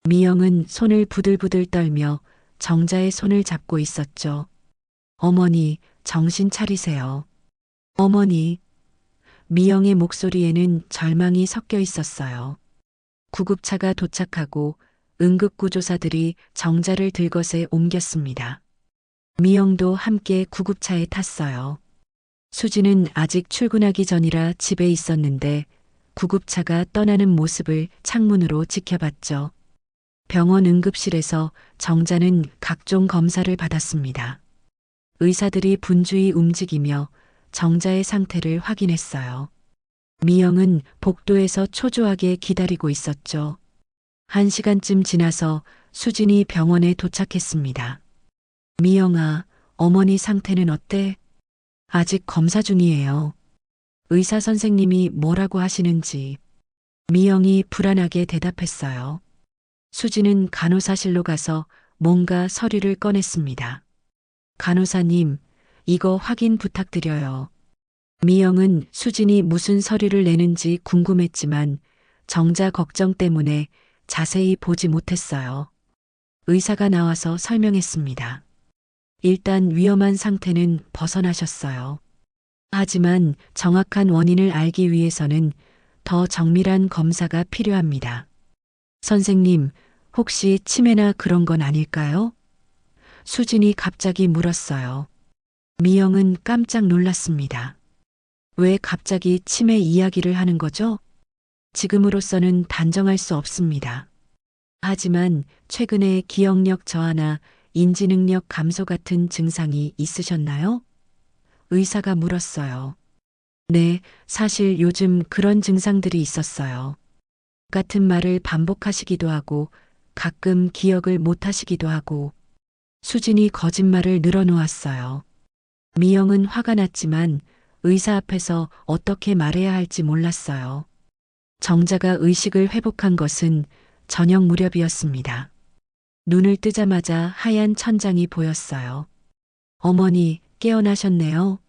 미영은 손을 부들부들 떨며 정자의 손을 잡고 있었죠. 어머니, 정신 차리세요. 어머니. 미영의 목소리에는 절망이 섞여 있었어요. 구급차가 도착하고 응급구조사들이 정자를 들것에 옮겼습니다. 미영도 함께 구급차에 탔어요. 수지는 아직 출근하기 전이라 집에 있었는데 구급차가 떠나는 모습을 창문으로 지켜봤죠. 병원 응급실에서 정자는 각종 검사를 받았습니다. 의사들이 분주히 움직이며 정자의 상태를 확인했어요. 미영은 복도에서 초조하게 기다리고 있었죠. 1시간쯤 지나서 수진이 병원에 도착했습니다. 미영아, 어머니 상태는 어때? 아직 검사 중이에요. 의사 선생님이 뭐라고 하시는지. 미영이 불안하게 대답했어요. 수진은 간호사실로 가서 뭔가 서류를 꺼냈습니다. 간호사님, 이거 확인 부탁드려요. 미영은 수진이 무슨 서류를 내는지 궁금했지만 정자 걱정 때문에 자세히 보지 못했어요. 의사가 나와서 설명했습니다. 일단 위험한 상태는 벗어나셨어요. 하지만 정확한 원인을 알기 위해서는 더 정밀한 검사가 필요합니다. 선생님, 혹시 치매나 그런 건 아닐까요? 수진이 갑자기 물었어요. 미영은 깜짝 놀랐습니다. 왜 갑자기 치매 이야기를 하는 거죠? 지금으로서는 단정할 수 없습니다. 하지만 최근에 기억력 저하나 인지능력 감소 같은 증상이 있으셨나요? 의사가 물었어요. 네, 사실 요즘 그런 증상들이 있었어요. 같은 말을 반복하시기도 하고 가끔 기억을 못 하시기도 하고. 수진이 거짓말을 늘어놓았어요. 미영은 화가 났지만 의사 앞에서 어떻게 말해야 할지 몰랐어요. 정자가 의식을 회복한 것은 저녁 무렵이었습니다. 눈을 뜨자마자 하얀 천장이 보였어요. 어머니, 깨어나셨네요.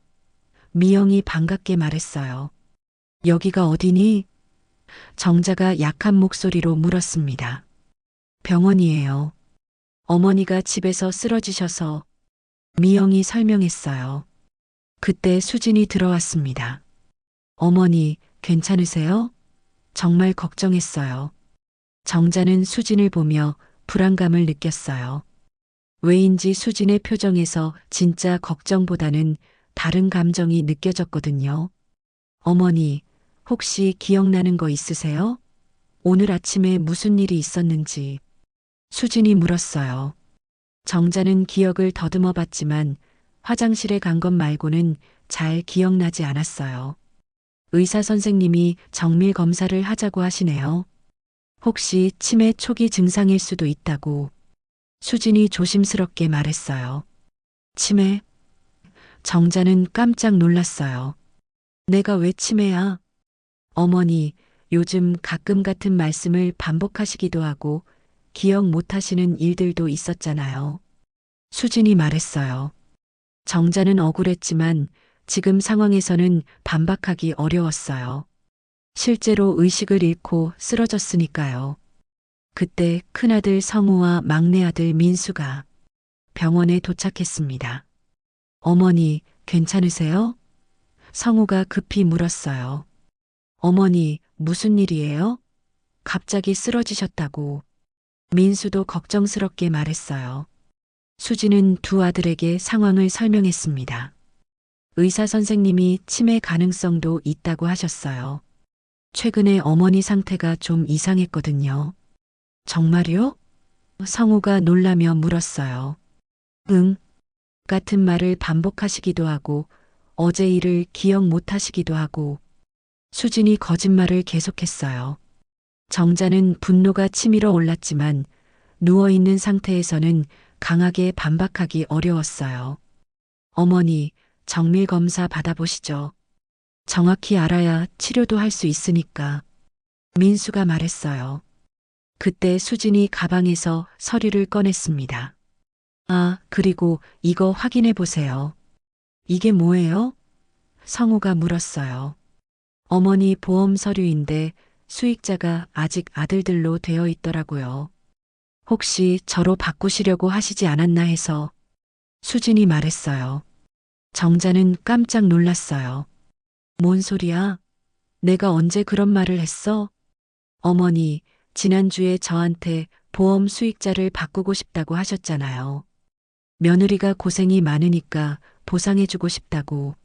미영이 반갑게 말했어요. 여기가 어디니? 정자가 약한 목소리로 물었습니다. 병원이에요. 어머니가 집에서 쓰러지셔서. 미영이 설명했어요. 그때 수진이 들어왔습니다. 어머니, 괜찮으세요? 정말 걱정했어요. 정자는 수진을 보며 불안감을 느꼈어요. 왜인지 수진의 표정에서 진짜 걱정보다는 다른 감정이 느껴졌거든요. 어머니, 혹시 기억나는 거 있으세요? 오늘 아침에 무슨 일이 있었는지. 수진이 물었어요. 정자는 기억을 더듬어 봤지만 화장실에 간 것 말고는 잘 기억나지 않았어요. 의사 선생님이 정밀 검사를 하자고 하시네요. 혹시 치매 초기 증상일 수도 있다고. 수진이 조심스럽게 말했어요. 치매? 정자는 깜짝 놀랐어요. 내가 왜 치매야? 어머니, 요즘 가끔 같은 말씀을 반복하시기도 하고 기억 못 하시는 일들도 있었잖아요. 수진이 말했어요. 정자는 억울했지만 지금 상황에서는 반박하기 어려웠어요. 실제로 의식을 잃고 쓰러졌으니까요. 그때 큰아들 성우와 막내아들 민수가 병원에 도착했습니다. 어머니, 괜찮으세요? 성우가 급히 물었어요. 어머니, 무슨 일이에요? 갑자기 쓰러지셨다고. 민수도 걱정스럽게 말했어요. 수지는 두 아들에게 상황을 설명했습니다. 의사 선생님이 치매 가능성도 있다고 하셨어요. 최근에 어머니 상태가 좀 이상했거든요. 정말요? 성우가 놀라며 물었어요. 응. 같은 말을 반복하시기도 하고 어제 일을 기억 못 하시기도 하고. 수진이 거짓말을 계속했어요. 정자는 분노가 치밀어 올랐지만 누워있는 상태에서는 강하게 반박하기 어려웠어요. 어머니, 정밀 검사 받아보시죠. 정확히 알아야 치료도 할 수 있으니까. 민수가 말했어요. 그때 수진이 가방에서 서류를 꺼냈습니다. 아, 그리고 이거 확인해 보세요. 이게 뭐예요? 성우가 물었어요. 어머니 보험 서류인데 수익자가 아직 아들들로 되어 있더라고요. 혹시 저로 바꾸시려고 하시지 않았나 해서. 수진이 말했어요. 정자는 깜짝 놀랐어요. 뭔 소리야? 내가 언제 그런 말을 했어? 어머니, 지난주에 저한테 보험 수익자를 바꾸고 싶다고 하셨잖아요. 며느리가 고생이 많으니까 보상해주고 싶다고.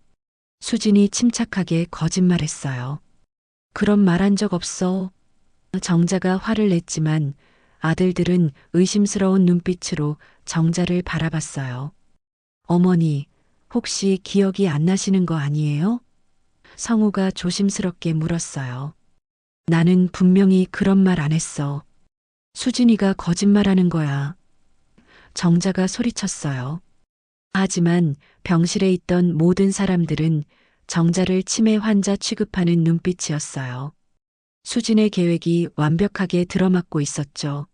수진이 침착하게 거짓말했어요. 그런 말 한 적 없어. 정자가 화를 냈지만 아들들은 의심스러운 눈빛으로 정자를 바라봤어요. 어머니, 혹시 기억이 안 나시는 거 아니에요? 성우가 조심스럽게 물었어요. 나는 분명히 그런 말 안 했어. 수진이가 거짓말하는 거야. 정자가 소리쳤어요. 하지만 병실에 있던 모든 사람들은 정자를 치매 환자 취급하는 눈빛이었어요. 수진의 계획이 완벽하게 들어맞고 있었죠.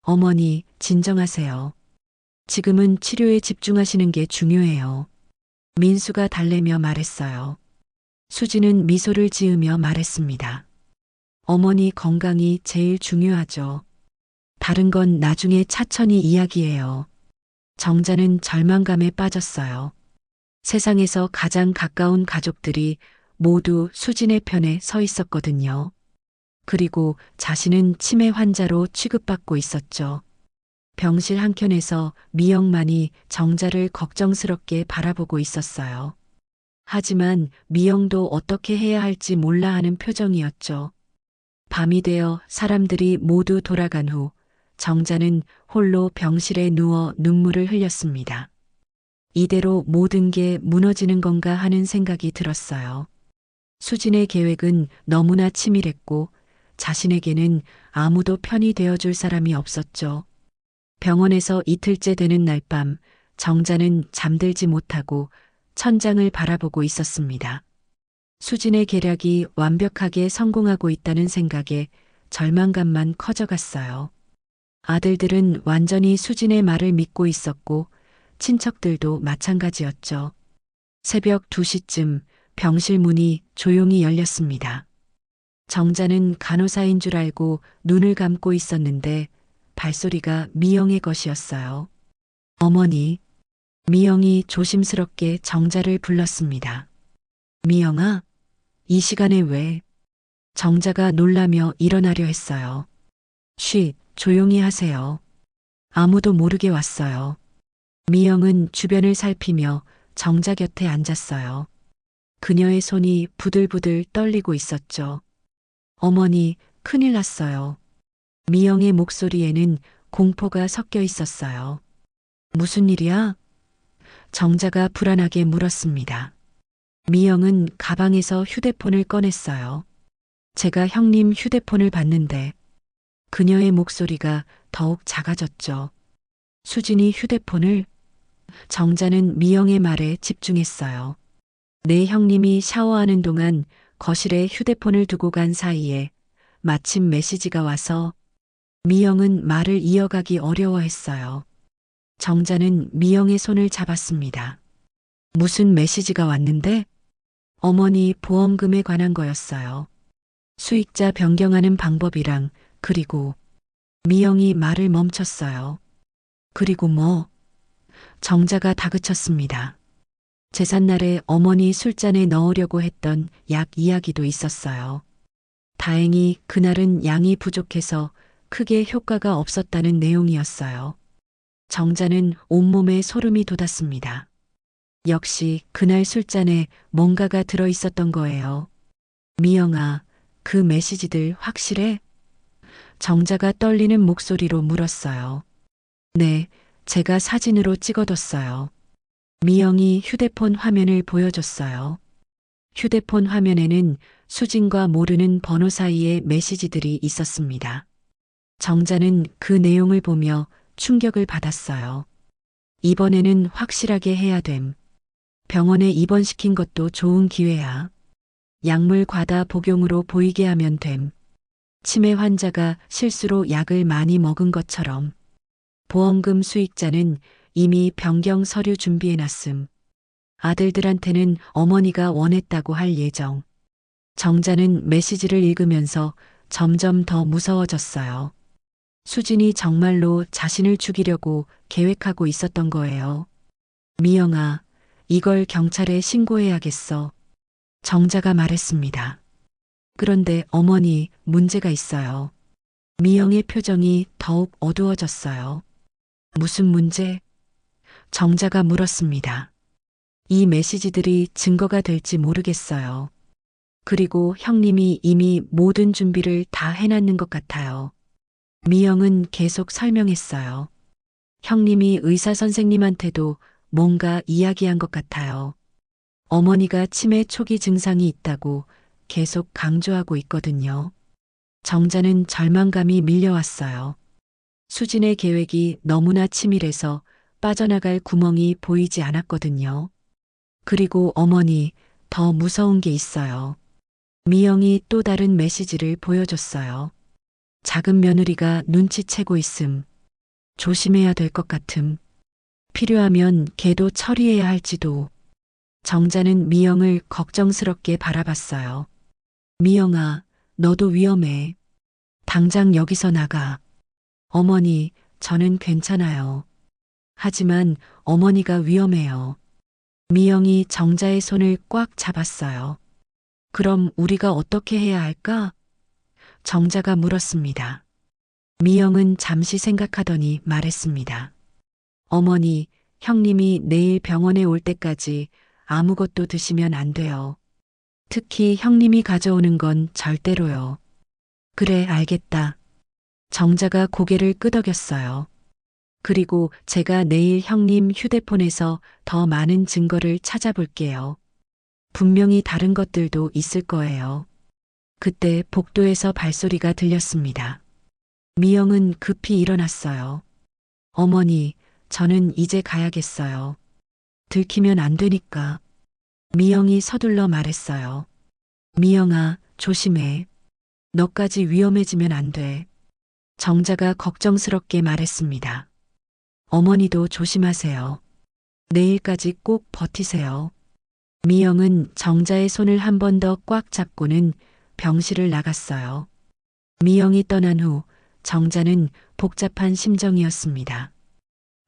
어머니, 진정하세요. 지금은 치료에 집중하시는 게 중요해요. 민수가 달래며 말했어요. 수진은 미소를 지으며 말했습니다. 어머니 건강이 제일 중요하죠. 다른 건 나중에 차천히 이야기해요. 정자는 절망감에 빠졌어요. 세상에서 가장 가까운 가족들이 모두 수진의 편에 서 있었거든요. 그리고 자신은 치매 환자로 취급받고 있었죠. 병실 한켠에서 미영만이 정자를 걱정스럽게 바라보고 있었어요. 하지만 미영도 어떻게 해야 할지 몰라 하는 표정이었죠. 밤이 되어 사람들이 모두 돌아간 후 정자는 홀로 병실에 누워 눈물을 흘렸습니다. 이대로 모든 게 무너지는 건가 하는 생각이 들었어요. 수진의 계획은 너무나 치밀했고 자신에게는 아무도 편이 되어줄 사람이 없었죠. 병원에서 이틀째 되는 날 밤 정자는 잠들지 못하고 천장을 바라보고 있었습니다. 수진의 계략이 완벽하게 성공하고 있다는 생각에 절망감만 커져갔어요. 아들들은 완전히 수진의 말을 믿고 있었고 친척들도 마찬가지였죠. 새벽 2시쯤 병실 문이 조용히 열렸습니다. 정자는 간호사인 줄 알고 눈을 감고 있었는데 발소리가 미영의 것이었어요. 어머니. 미영이 조심스럽게 정자를 불렀습니다. 미영아, 이 시간에 왜? 정자가 놀라며 일어나려 했어요. 쉿, 조용히 하세요. 아무도 모르게 왔어요. 미영은 주변을 살피며 정자 곁에 앉았어요. 그녀의 손이 부들부들 떨리고 있었죠. 어머니, 큰일 났어요. 미영의 목소리에는 공포가 섞여 있었어요. 무슨 일이야? 정자가 불안하게 물었습니다. 미영은 가방에서 휴대폰을 꺼냈어요. 제가 형님 휴대폰을 봤는데 그녀의 목소리가 더욱 작아졌죠. 수진이 휴대폰을? 정자는 미영의 말에 집중했어요. 내 형님이 샤워하는 동안 거실에 휴대폰을 두고 간 사이에 마침 메시지가 와서 미영은 말을 이어가기 어려워했어요. 정자는 미영의 손을 잡았습니다. 무슨 메시지가 왔는데? 어머니 보험금에 관한 거였어요. 수익자 변경하는 방법이랑 그리고 미영이 말을 멈췄어요. 그리고 뭐? 정자가 다그쳤습니다. 제삿날에 어머니 술잔에 넣으려고 했던 약 이야기도 있었어요. 다행히 그날은 양이 부족해서 크게 효과가 없었다는 내용이었어요. 정자는 온몸에 소름이 돋았습니다. 역시 그날 술잔에 뭔가가 들어 있었던 거예요. 미영아, 그 메시지들 확실해? 정자가 떨리는 목소리로 물었어요. 네, 제가 사진으로 찍어뒀어요. 미영이 휴대폰 화면을 보여줬어요. 휴대폰 화면에는 수진과 모르는 번호 사이에 메시지들이 있었습니다. 정자는 그 내용을 보며 충격을 받았어요. 이번에는 확실하게 해야 됨. 병원에 입원시킨 것도 좋은 기회야. 약물 과다 복용으로 보이게 하면 됨. 치매 환자가 실수로 약을 많이 먹은 것처럼. 보험금 수익자는 이미 변경 서류 준비해놨음. 아들들한테는 어머니가 원했다고 할 예정. 정자는 메시지를 읽으면서 점점 더 무서워졌어요. 수진이 정말로 자신을 죽이려고 계획하고 있었던 거예요. 미영아, 이걸 경찰에 신고해야겠어. 정자가 말했습니다. 그런데 어머니, 문제가 있어요. 미영의 표정이 더욱 어두워졌어요. 무슨 문제? 정자가 물었습니다. 이 메시지들이 증거가 될지 모르겠어요. 그리고 형님이 이미 모든 준비를 다 해놨는 것 같아요. 미영은 계속 설명했어요. 형님이 의사 선생님한테도 뭔가 이야기한 것 같아요. 어머니가 치매 초기 증상이 있다고 계속 강조하고 있거든요. 정자는 절망감이 밀려왔어요. 수진의 계획이 너무나 치밀해서 빠져나갈 구멍이 보이지 않았거든요. 그리고 어머니, 더 무서운 게 있어요. 미영이 또 다른 메시지를 보여줬어요. 작은 며느리가 눈치채고 있음. 조심해야 될 것 같음. 필요하면 걔도 처리해야 할지도. 정자는 미영을 걱정스럽게 바라봤어요. 미영아, 너도 위험해. 당장 여기서 나가. 어머니, 저는 괜찮아요. 하지만 어머니가 위험해요. 미영이 정자의 손을 꽉 잡았어요. 그럼 우리가 어떻게 해야 할까? 정자가 물었습니다. 미영은 잠시 생각하더니 말했습니다. 어머니, 형님이 내일 병원에 올 때까지 아무것도 드시면 안 돼요. 특히 형님이 가져오는 건 절대로요. 그래, 알겠다. 정자가 고개를 끄덕였어요. 그리고 제가 내일 형님 휴대폰에서 더 많은 증거를 찾아볼게요. 분명히 다른 것들도 있을 거예요. 그때 복도에서 발소리가 들렸습니다. 미영은 급히 일어났어요. 어머니, 저는 이제 가야겠어요. 들키면 안 되니까. 미영이 서둘러 말했어요. 미영아, 조심해. 너까지 위험해지면 안 돼. 정자가 걱정스럽게 말했습니다. 어머니도 조심하세요. 내일까지 꼭 버티세요. 미영은 정자의 손을 한 번 더 꽉 잡고는 병실을 나갔어요. 미영이 떠난 후 정자는 복잡한 심정이었습니다.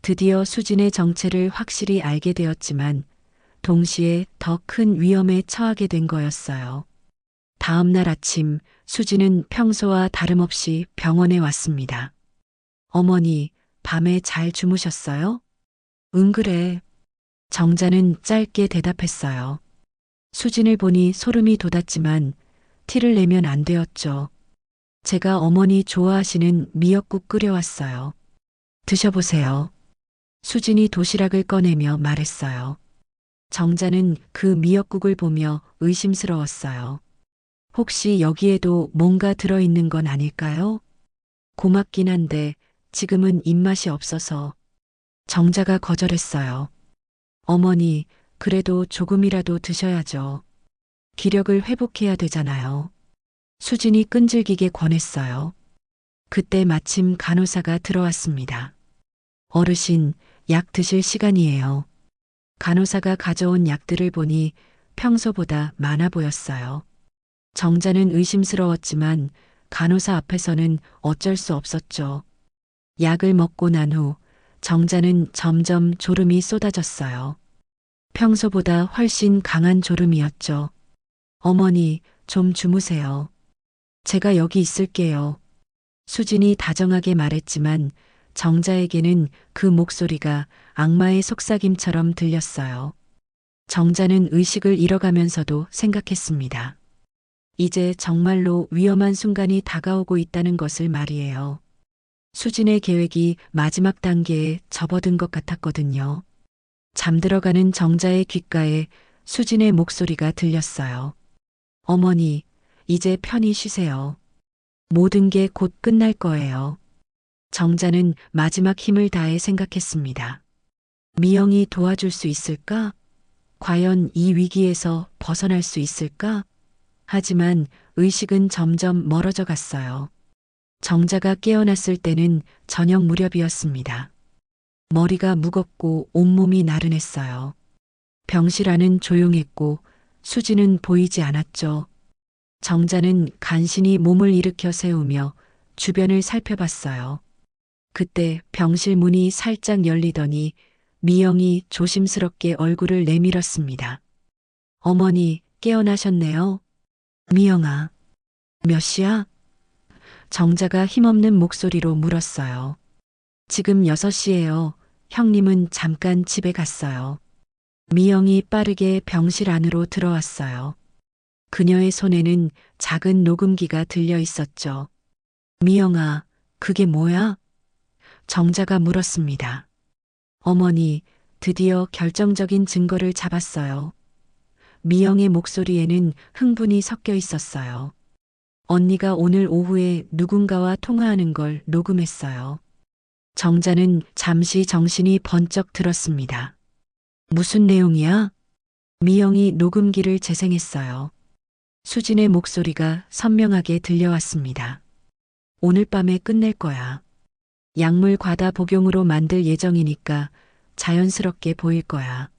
드디어 수진의 정체를 확실히 알게 되었지만 동시에 더 큰 위험에 처하게 된 거였어요. 다음 날 아침 수진은 평소와 다름없이 병원에 왔습니다. 어머니, 밤에 잘 주무셨어요? 응, 그래. 정자는 짧게 대답했어요. 수진을 보니 소름이 돋았지만 티를 내면 안 되었죠. 제가 어머니 좋아하시는 미역국 끓여왔어요. 드셔보세요. 수진이 도시락을 꺼내며 말했어요. 정자는 그 미역국을 보며 의심스러웠어요. 혹시 여기에도 뭔가 들어있는 건 아닐까요? 고맙긴 한데 지금은 입맛이 없어서. 정자가 거절했어요. 어머니, 그래도 조금이라도 드셔야죠. 기력을 회복해야 되잖아요. 수진이 끈질기게 권했어요. 그때 마침 간호사가 들어왔습니다. 어르신, 약 드실 시간이에요. 간호사가 가져온 약들을 보니 평소보다 많아 보였어요. 정자는 의심스러웠지만 간호사 앞에서는 어쩔 수 없었죠. 약을 먹고 난 후 정자는 점점 졸음이 쏟아졌어요. 평소보다 훨씬 강한 졸음이었죠. 어머니, 좀 주무세요. 제가 여기 있을게요. 수진이 다정하게 말했지만 정자에게는 그 목소리가 악마의 속삭임처럼 들렸어요. 정자는 의식을 잃어가면서도 생각했습니다. 이제 정말로 위험한 순간이 다가오고 있다는 것을 말이에요. 수진의 계획이 마지막 단계에 접어든 것 같았거든요. 잠들어가는 정자의 귓가에 수진의 목소리가 들렸어요. 어머니, 이제 편히 쉬세요. 모든 게 곧 끝날 거예요. 정자는 마지막 힘을 다해 생각했습니다. 미영이 도와줄 수 있을까? 과연 이 위기에서 벗어날 수 있을까? 하지만 의식은 점점 멀어져 갔어요. 정자가 깨어났을 때는 저녁 무렵이었습니다. 머리가 무겁고 온몸이 나른했어요. 병실 안은 조용했고 수지는 보이지 않았죠. 정자는 간신히 몸을 일으켜 세우며 주변을 살펴봤어요. 그때 병실 문이 살짝 열리더니 미영이 조심스럽게 얼굴을 내밀었습니다. 어머니, 깨어나셨네요. 미영아, 몇 시야? 정자가 힘없는 목소리로 물었어요. 지금 6시예요. 형님은 잠깐 집에 갔어요. 미영이 빠르게 병실 안으로 들어왔어요. 그녀의 손에는 작은 녹음기가 들려 있었죠. 미영아, 그게 뭐야? 정자가 물었습니다. 어머니, 드디어 결정적인 증거를 잡았어요. 미영의 목소리에는 흥분이 섞여 있었어요. 언니가 오늘 오후에 누군가와 통화하는 걸 녹음했어요. 정자는 잠시 정신이 번쩍 들었습니다. 무슨 내용이야? 미영이 녹음기를 재생했어요. 수진의 목소리가 선명하게 들려왔습니다. 오늘 밤에 끝낼 거야. 약물 과다 복용으로 만들 예정이니까 자연스럽게 보일 거야.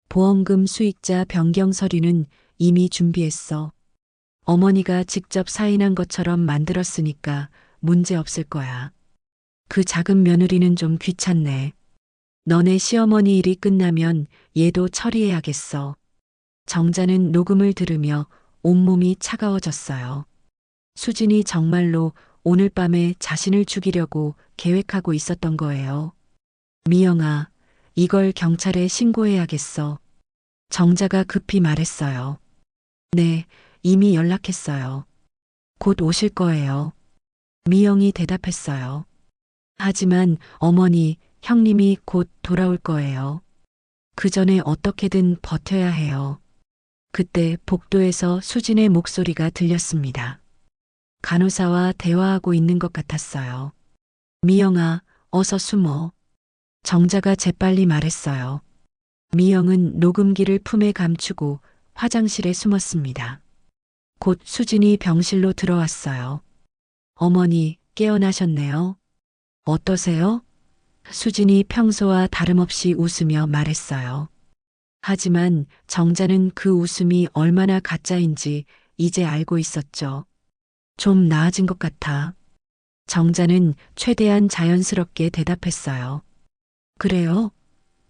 보험금 수익자 변경 서류는 이미 준비했어. 어머니가 직접 사인한 것처럼 만들었으니까 문제 없을 거야. 그 작은 며느리는 좀 귀찮네. 너네 시어머니 일이 끝나면 얘도 처리해야겠어. 정자는 녹음을 들으며 온몸이 차가워졌어요. 수진이 정말로 오늘 밤에 자신을 죽이려고 계획하고 있었던 거예요. 미영아, 이걸 경찰에 신고해야겠어. 정자가 급히 말했어요. 네, 이미 연락했어요. 곧 오실 거예요. 미영이 대답했어요. 하지만 어머니, 형님이 곧 돌아올 거예요. 그 전에 어떻게든 버텨야 해요. 그때 복도에서 수진의 목소리가 들렸습니다. 간호사와 대화하고 있는 것 같았어요. 미영아, 어서 숨어. 정자가 재빨리 말했어요. 미영은 녹음기를 품에 감추고 화장실에 숨었습니다. 곧 수진이 병실로 들어왔어요. 어머니, 깨어나셨네요. 어떠세요? 수진이 평소와 다름없이 웃으며 말했어요. 하지만 정자는 그 웃음이 얼마나 가짜인지 이제 알고 있었죠. 좀 나아진 것 같아. 정자는 최대한 자연스럽게 대답했어요. 그래요?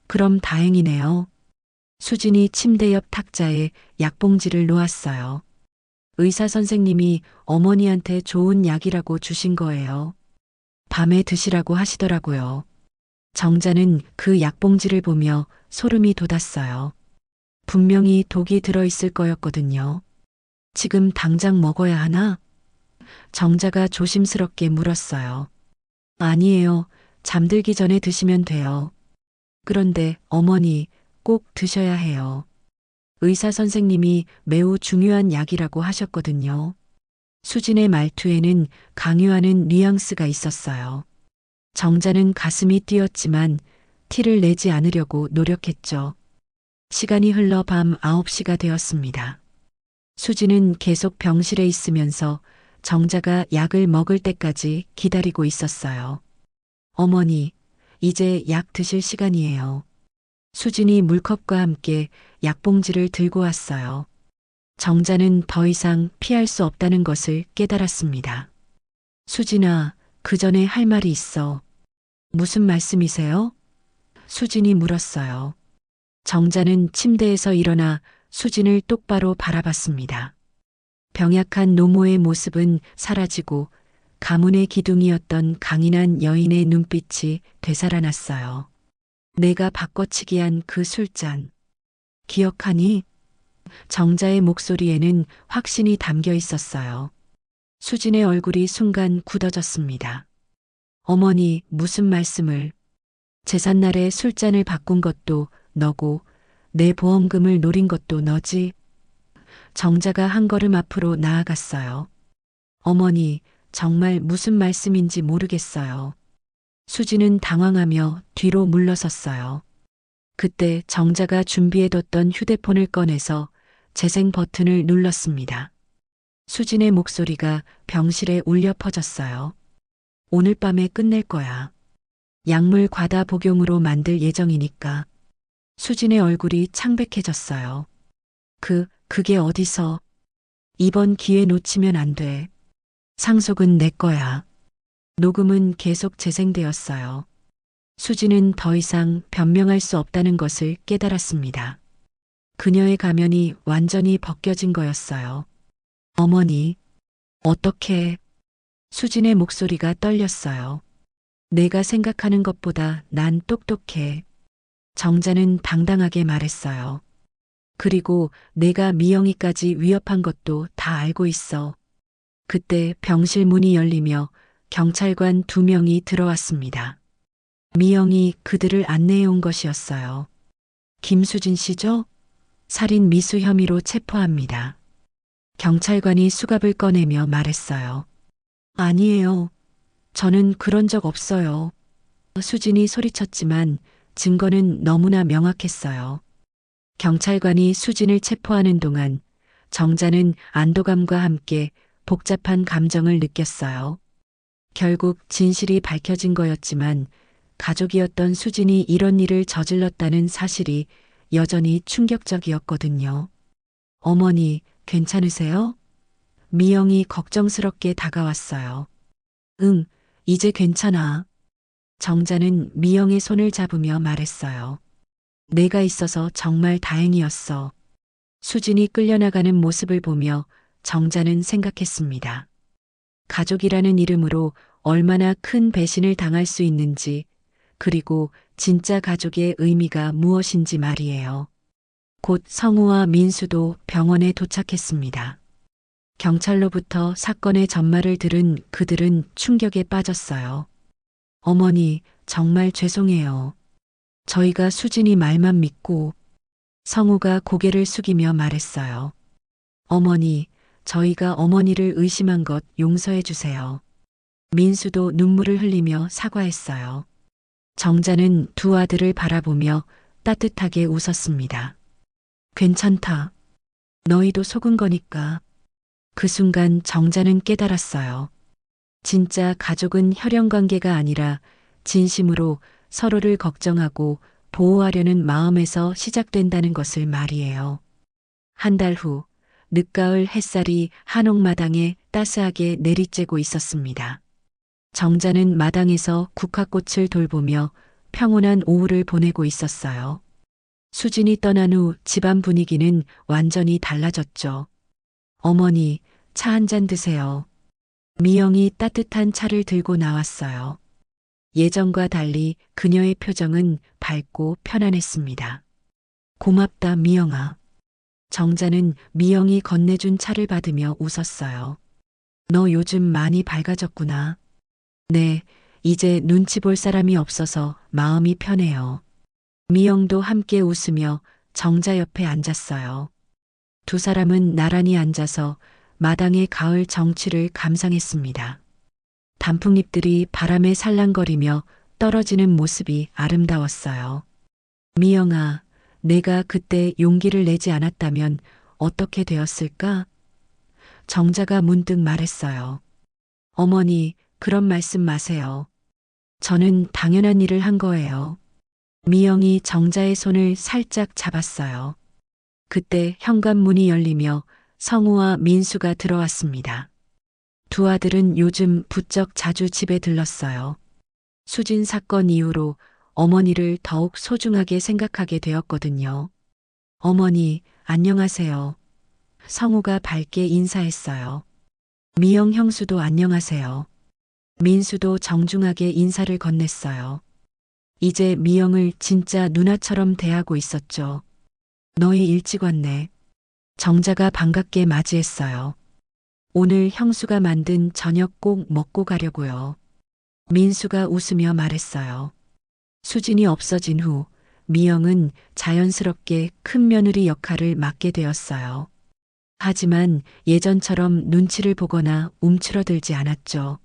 그럼 다행이네요. 수진이 침대 옆 탁자에 약봉지를 놓았어요. 의사 선생님이 어머니한테 좋은 약이라고 주신 거예요. 밤에 드시라고 하시더라고요. 정자는 그 약봉지를 보며 소름이 돋았어요. 분명히 독이 들어있을 거였거든요. 지금 당장 먹어야 하나? 정자가 조심스럽게 물었어요. 아니에요. 잠들기 전에 드시면 돼요. 그런데 어머니, 꼭 드셔야 해요. 의사 선생님이 매우 중요한 약이라고 하셨거든요. 수진의 말투에는 강요하는 뉘앙스가 있었어요. 정자는 가슴이 뛰었지만 티를 내지 않으려고 노력했죠. 시간이 흘러 밤 9시가 되었습니다. 수진은 계속 병실에 있으면서 정자가 약을 먹을 때까지 기다리고 있었어요. 어머니, 이제 약 드실 시간이에요. 수진이 물컵과 함께 약봉지를 들고 왔어요. 정자는 더 이상 피할 수 없다는 것을 깨달았습니다. 수진아, 그 전에 할 말이 있어. 무슨 말씀이세요? 수진이 물었어요. 정자는 침대에서 일어나 수진을 똑바로 바라봤습니다. 병약한 노모의 모습은 사라지고 가문의 기둥이었던 강인한 여인의 눈빛이 되살아났어요. 내가 바꿔치기 한 그 술잔. 기억하니? 정자의 목소리에는 확신이 담겨 있었어요. 수진의 얼굴이 순간 굳어졌습니다. 어머니, 무슨 말씀을? 제삿날에 술잔을 바꾼 것도 너고 내 보험금을 노린 것도 너지? 정자가 한 걸음 앞으로 나아갔어요. 어머니, 정말 무슨 말씀인지 모르겠어요. 수진은 당황하며 뒤로 물러섰어요. 그때 정자가 준비해뒀던 휴대폰을 꺼내서 재생 버튼을 눌렀습니다. 수진의 목소리가 병실에 울려 퍼졌어요. 오늘 밤에 끝낼 거야. 약물 과다 복용으로 만들 예정이니까. 수진의 얼굴이 창백해졌어요. 그게 어디서? 이번 기회 놓치면 안 돼. 상속은 내 거야. 녹음은 계속 재생되었어요. 수진은 더 이상 변명할 수 없다는 것을 깨달았습니다. 그녀의 가면이 완전히 벗겨진 거였어요. 어머니, 어떻게? 수진의 목소리가 떨렸어요. 내가 생각하는 것보다 난 똑똑해. 정자는 당당하게 말했어요. 그리고 내가 미영이까지 위협한 것도 다 알고 있어. 그때 병실 문이 열리며 경찰관 2명이 들어왔습니다. 미영이 그들을 안내해 온 것이었어요. 김수진 씨죠? 살인 미수 혐의로 체포합니다. 경찰관이 수갑을 꺼내며 말했어요. 아니에요. 저는 그런 적 없어요. 수진이 소리쳤지만 증거는 너무나 명확했어요. 경찰관이 수진을 체포하는 동안 정자는 안도감과 함께 복잡한 감정을 느꼈어요. 결국 진실이 밝혀진 거였지만 가족이었던 수진이 이런 일을 저질렀다는 사실이 여전히 충격적이었거든요. 어머니, 괜찮으세요? 미영이 걱정스럽게 다가왔어요. 응, 이제 괜찮아. 정자는 미영의 손을 잡으며 말했어요. 내가 있어서 정말 다행이었어. 수진이 끌려나가는 모습을 보며 정자는 생각했습니다. 가족이라는 이름으로 얼마나 큰 배신을 당할 수 있는지, 그리고 진짜 가족의 의미가 무엇인지 말이에요. 곧 성우와 민수도 병원에 도착했습니다. 경찰로부터 사건의 전말을 들은 그들은 충격에 빠졌어요. 어머니, 정말 죄송해요. 저희가 수진이 말만 믿고. 성우가 고개를 숙이며 말했어요. 어머니, 저희가 어머니를 의심한 것 용서해 주세요. 민수도 눈물을 흘리며 사과했어요. 정자는 두 아들을 바라보며 따뜻하게 웃었습니다. 괜찮다. 너희도 속은 거니까. 그 순간 정자는 깨달았어요. 진짜 가족은 혈연 관계가 아니라 진심으로 서로를 걱정하고 보호하려는 마음에서 시작된다는 것을 말이에요. 한 달 후, 늦가을 햇살이 한옥마당에 따스하게 내리쬐고 있었습니다. 정자는 마당에서 국화꽃을 돌보며 평온한 오후를 보내고 있었어요. 수진이 떠난 후 집안 분위기는 완전히 달라졌죠. 어머니, 차 한 잔 드세요. 미영이 따뜻한 차를 들고 나왔어요. 예전과 달리 그녀의 표정은 밝고 편안했습니다. 고맙다, 미영아. 정자는 미영이 건네준 차를 받으며 웃었어요. 너 요즘 많이 밝아졌구나. 네, 이제 눈치 볼 사람이 없어서 마음이 편해요. 미영도 함께 웃으며 정자 옆에 앉았어요. 두 사람은 나란히 앉아서 마당의 가을 정취를 감상했습니다. 단풍잎들이 바람에 살랑거리며 떨어지는 모습이 아름다웠어요. 미영아, 내가 그때 용기를 내지 않았다면 어떻게 되었을까? 정자가 문득 말했어요. 어머니, 그런 말씀 마세요. 저는 당연한 일을 한 거예요. 미영이 정자의 손을 살짝 잡았어요. 그때 현관문이 열리며 성우와 민수가 들어왔습니다. 두 아들은 요즘 부쩍 자주 집에 들렀어요. 수진 사건 이후로 어머니를 더욱 소중하게 생각하게 되었거든요. 어머니, 안녕하세요. 성우가 밝게 인사했어요. 미영 형수도 안녕하세요. 민수도 정중하게 인사를 건넸어요. 이제 미영을 진짜 누나처럼 대하고 있었죠. 너희 일찍 왔네. 정자가 반갑게 맞이했어요. 오늘 형수가 만든 저녁 꼭 먹고 가려고요. 민수가 웃으며 말했어요. 수진이 없어진 후 미영은 자연스럽게 큰 며느리 역할을 맡게 되었어요. 하지만 예전처럼 눈치를 보거나 움츠러들지 않았죠.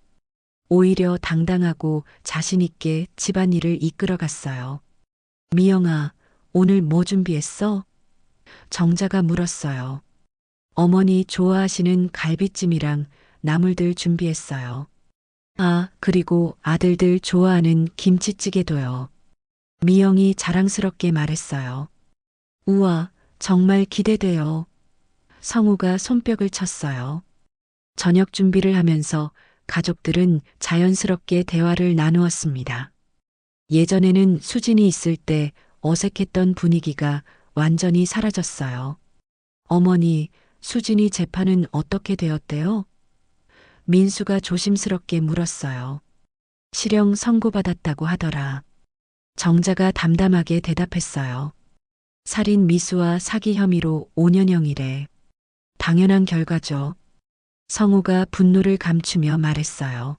오히려 당당하고 자신 있게 집안일을 이끌어갔어요. 미영아, 오늘 뭐 준비했어? 정자가 물었어요. 어머니 좋아하시는 갈비찜이랑 나물들 준비했어요. 아, 그리고 아들들 좋아하는 김치찌개도요. 미영이 자랑스럽게 말했어요. 우와, 정말 기대돼요. 성우가 손뼉을 쳤어요. 저녁 준비를 하면서 가족들은 자연스럽게 대화를 나누었습니다. 예전에는 수진이 있을 때 어색했던 분위기가 완전히 사라졌어요. 어머니, 수진이 재판은 어떻게 되었대요? 민수가 조심스럽게 물었어요. 실형 선고받았다고 하더라. 정자가 담담하게 대답했어요. 살인 미수와 사기 혐의로 5년형이래. 당연한 결과죠. 성우가 분노를 감추며 말했어요.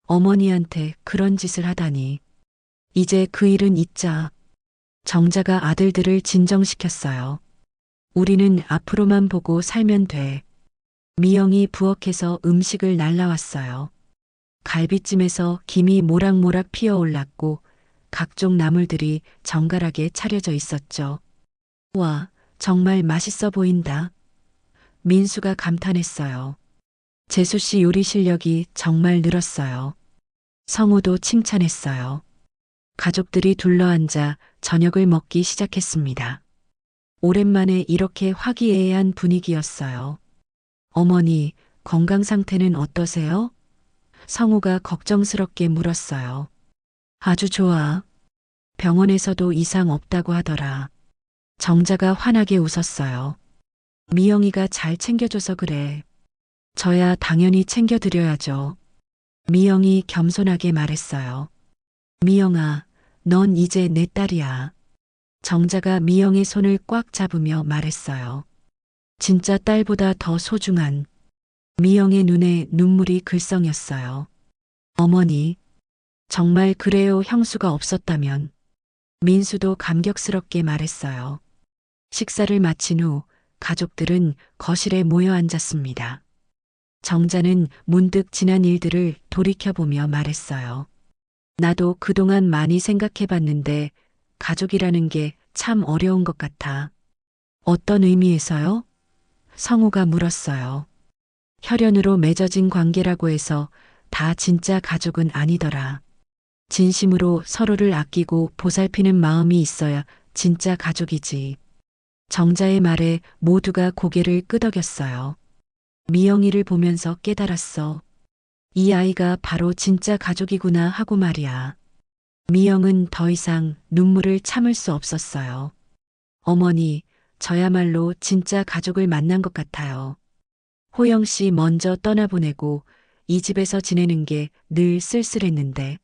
어머니한테 그런 짓을 하다니. 이제 그 일은 잊자. 정자가 아들들을 진정시켰어요. 우리는 앞으로만 보고 살면 돼. 미영이 부엌에서 음식을 날라왔어요. 갈비찜에서 김이 모락모락 피어올랐고 각종 나물들이 정갈하게 차려져 있었죠. 와, 정말 맛있어 보인다. 민수가 감탄했어요. 재수 씨 요리 실력이 정말 늘었어요. 성우도 칭찬했어요. 가족들이 둘러앉아 저녁을 먹기 시작했습니다. 오랜만에 이렇게 화기애애한 분위기였어요. 어머니, 건강 상태는 어떠세요? 성우가 걱정스럽게 물었어요. 아주 좋아. 병원에서도 이상 없다고 하더라. 정자가 환하게 웃었어요. 미영이가 잘 챙겨줘서 그래. 저야 당연히 챙겨드려야죠. 미영이 겸손하게 말했어요. 미영아, 넌 이제 내 딸이야. 정자가 미영의 손을 꽉 잡으며 말했어요. 진짜 딸보다 더 소중한. 미영의 눈에 눈물이 글썽였어요. 어머니, 정말 그래요. 형수가 없었다면. 민수도 감격스럽게 말했어요. 식사를 마친 후 가족들은 거실에 모여 앉았습니다. 정자는 문득 지난 일들을 돌이켜보며 말했어요. 나도 그동안 많이 생각해봤는데 가족이라는 게 참 어려운 것 같아. 어떤 의미에서요? 성우가 물었어요. 혈연으로 맺어진 관계라고 해서 다 진짜 가족은 아니더라. 진심으로 서로를 아끼고 보살피는 마음이 있어야 진짜 가족이지. 정자의 말에 모두가 고개를 끄덕였어요. 미영이를 보면서 깨달았어. 이 아이가 바로 진짜 가족이구나 하고 말이야. 미영은 더 이상 눈물을 참을 수 없었어요. 어머니, 저야말로 진짜 가족을 만난 것 같아요. 호영 씨 먼저 떠나보내고 이 집에서 지내는 게 늘 쓸쓸했는데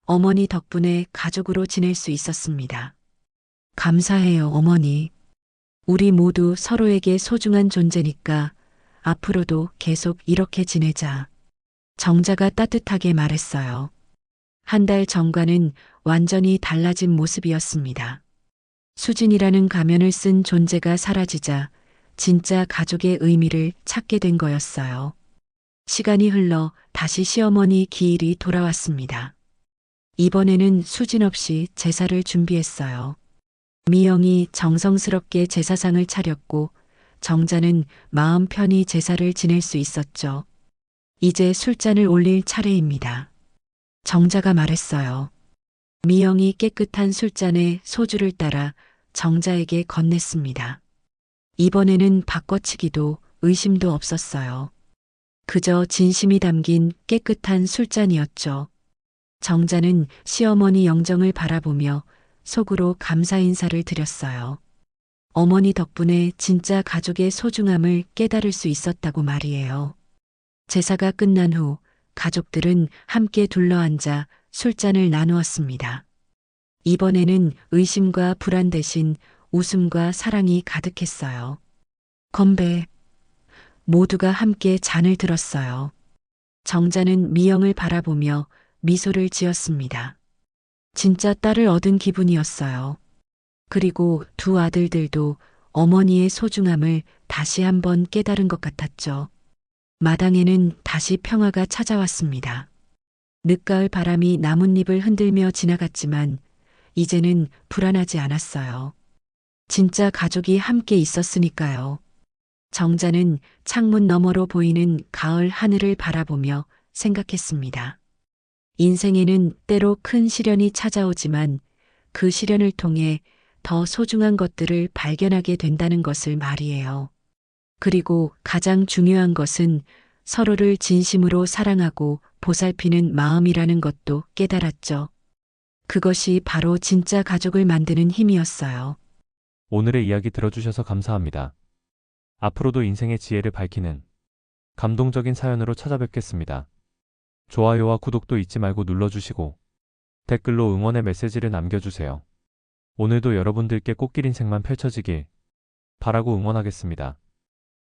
어머니 덕분에 가족으로 지낼 수 있었습니다. 감사해요, 어머니. 우리 모두 서로에게 소중한 존재니까 앞으로도 계속 이렇게 지내자. 정자가 따뜻하게 말했어요. 한 달 전과는 완전히 달라진 모습이었습니다. 수진이라는 가면을 쓴 존재가 사라지자 진짜 가족의 의미를 찾게 된 거였어요. 시간이 흘러 다시 시어머니 기일이 돌아왔습니다. 이번에는 수진 없이 제사를 준비했어요. 미영이 정성스럽게 제사상을 차렸고 정자는 마음 편히 제사를 지낼 수 있었죠. 이제 술잔을 올릴 차례입니다. 정자가 말했어요. 미영이 깨끗한 술잔에 소주를 따라 정자에게 건넸습니다. 이번에는 바꿔치기도 의심도 없었어요. 그저 진심이 담긴 깨끗한 술잔이었죠. 정자는 시어머니 영정을 바라보며 속으로 감사 인사를 드렸어요. 어머니 덕분에 진짜 가족의 소중함을 깨달을 수 있었다고 말이에요. 제사가 끝난 후 가족들은 함께 둘러앉아 술잔을 나누었습니다. 이번에는 의심과 불안 대신 웃음과 사랑이 가득했어요. 건배. 모두가 함께 잔을 들었어요. 정자는 미영을 바라보며 미소를 지었습니다. 진짜 딸을 얻은 기분이었어요. 그리고 두 아들들도 어머니의 소중함을 다시 한번 깨달은 것 같았죠. 마당에는 다시 평화가 찾아왔습니다. 늦가을 바람이 나뭇잎을 흔들며 지나갔지만 이제는 불안하지 않았어요. 진짜 가족이 함께 있었으니까요. 정자는 창문 너머로 보이는 가을 하늘을 바라보며 생각했습니다. 인생에는 때로 큰 시련이 찾아오지만 그 시련을 통해 더 소중한 것들을 발견하게 된다는 것을 말이에요. 그리고 가장 중요한 것은 서로를 진심으로 사랑하고 보살피는 마음이라는 것도 깨달았죠. 그것이 바로 진짜 가족을 만드는 힘이었어요.
오늘의 이야기 들어주셔서 감사합니다. 앞으로도 인생의 지혜를 밝히는 감동적인 사연으로 찾아뵙겠습니다. 좋아요와 구독도 잊지 말고 눌러주시고 댓글로 응원의 메시지를 남겨주세요. 오늘도 여러분들께 꽃길 인생만 펼쳐지길 바라고 응원하겠습니다.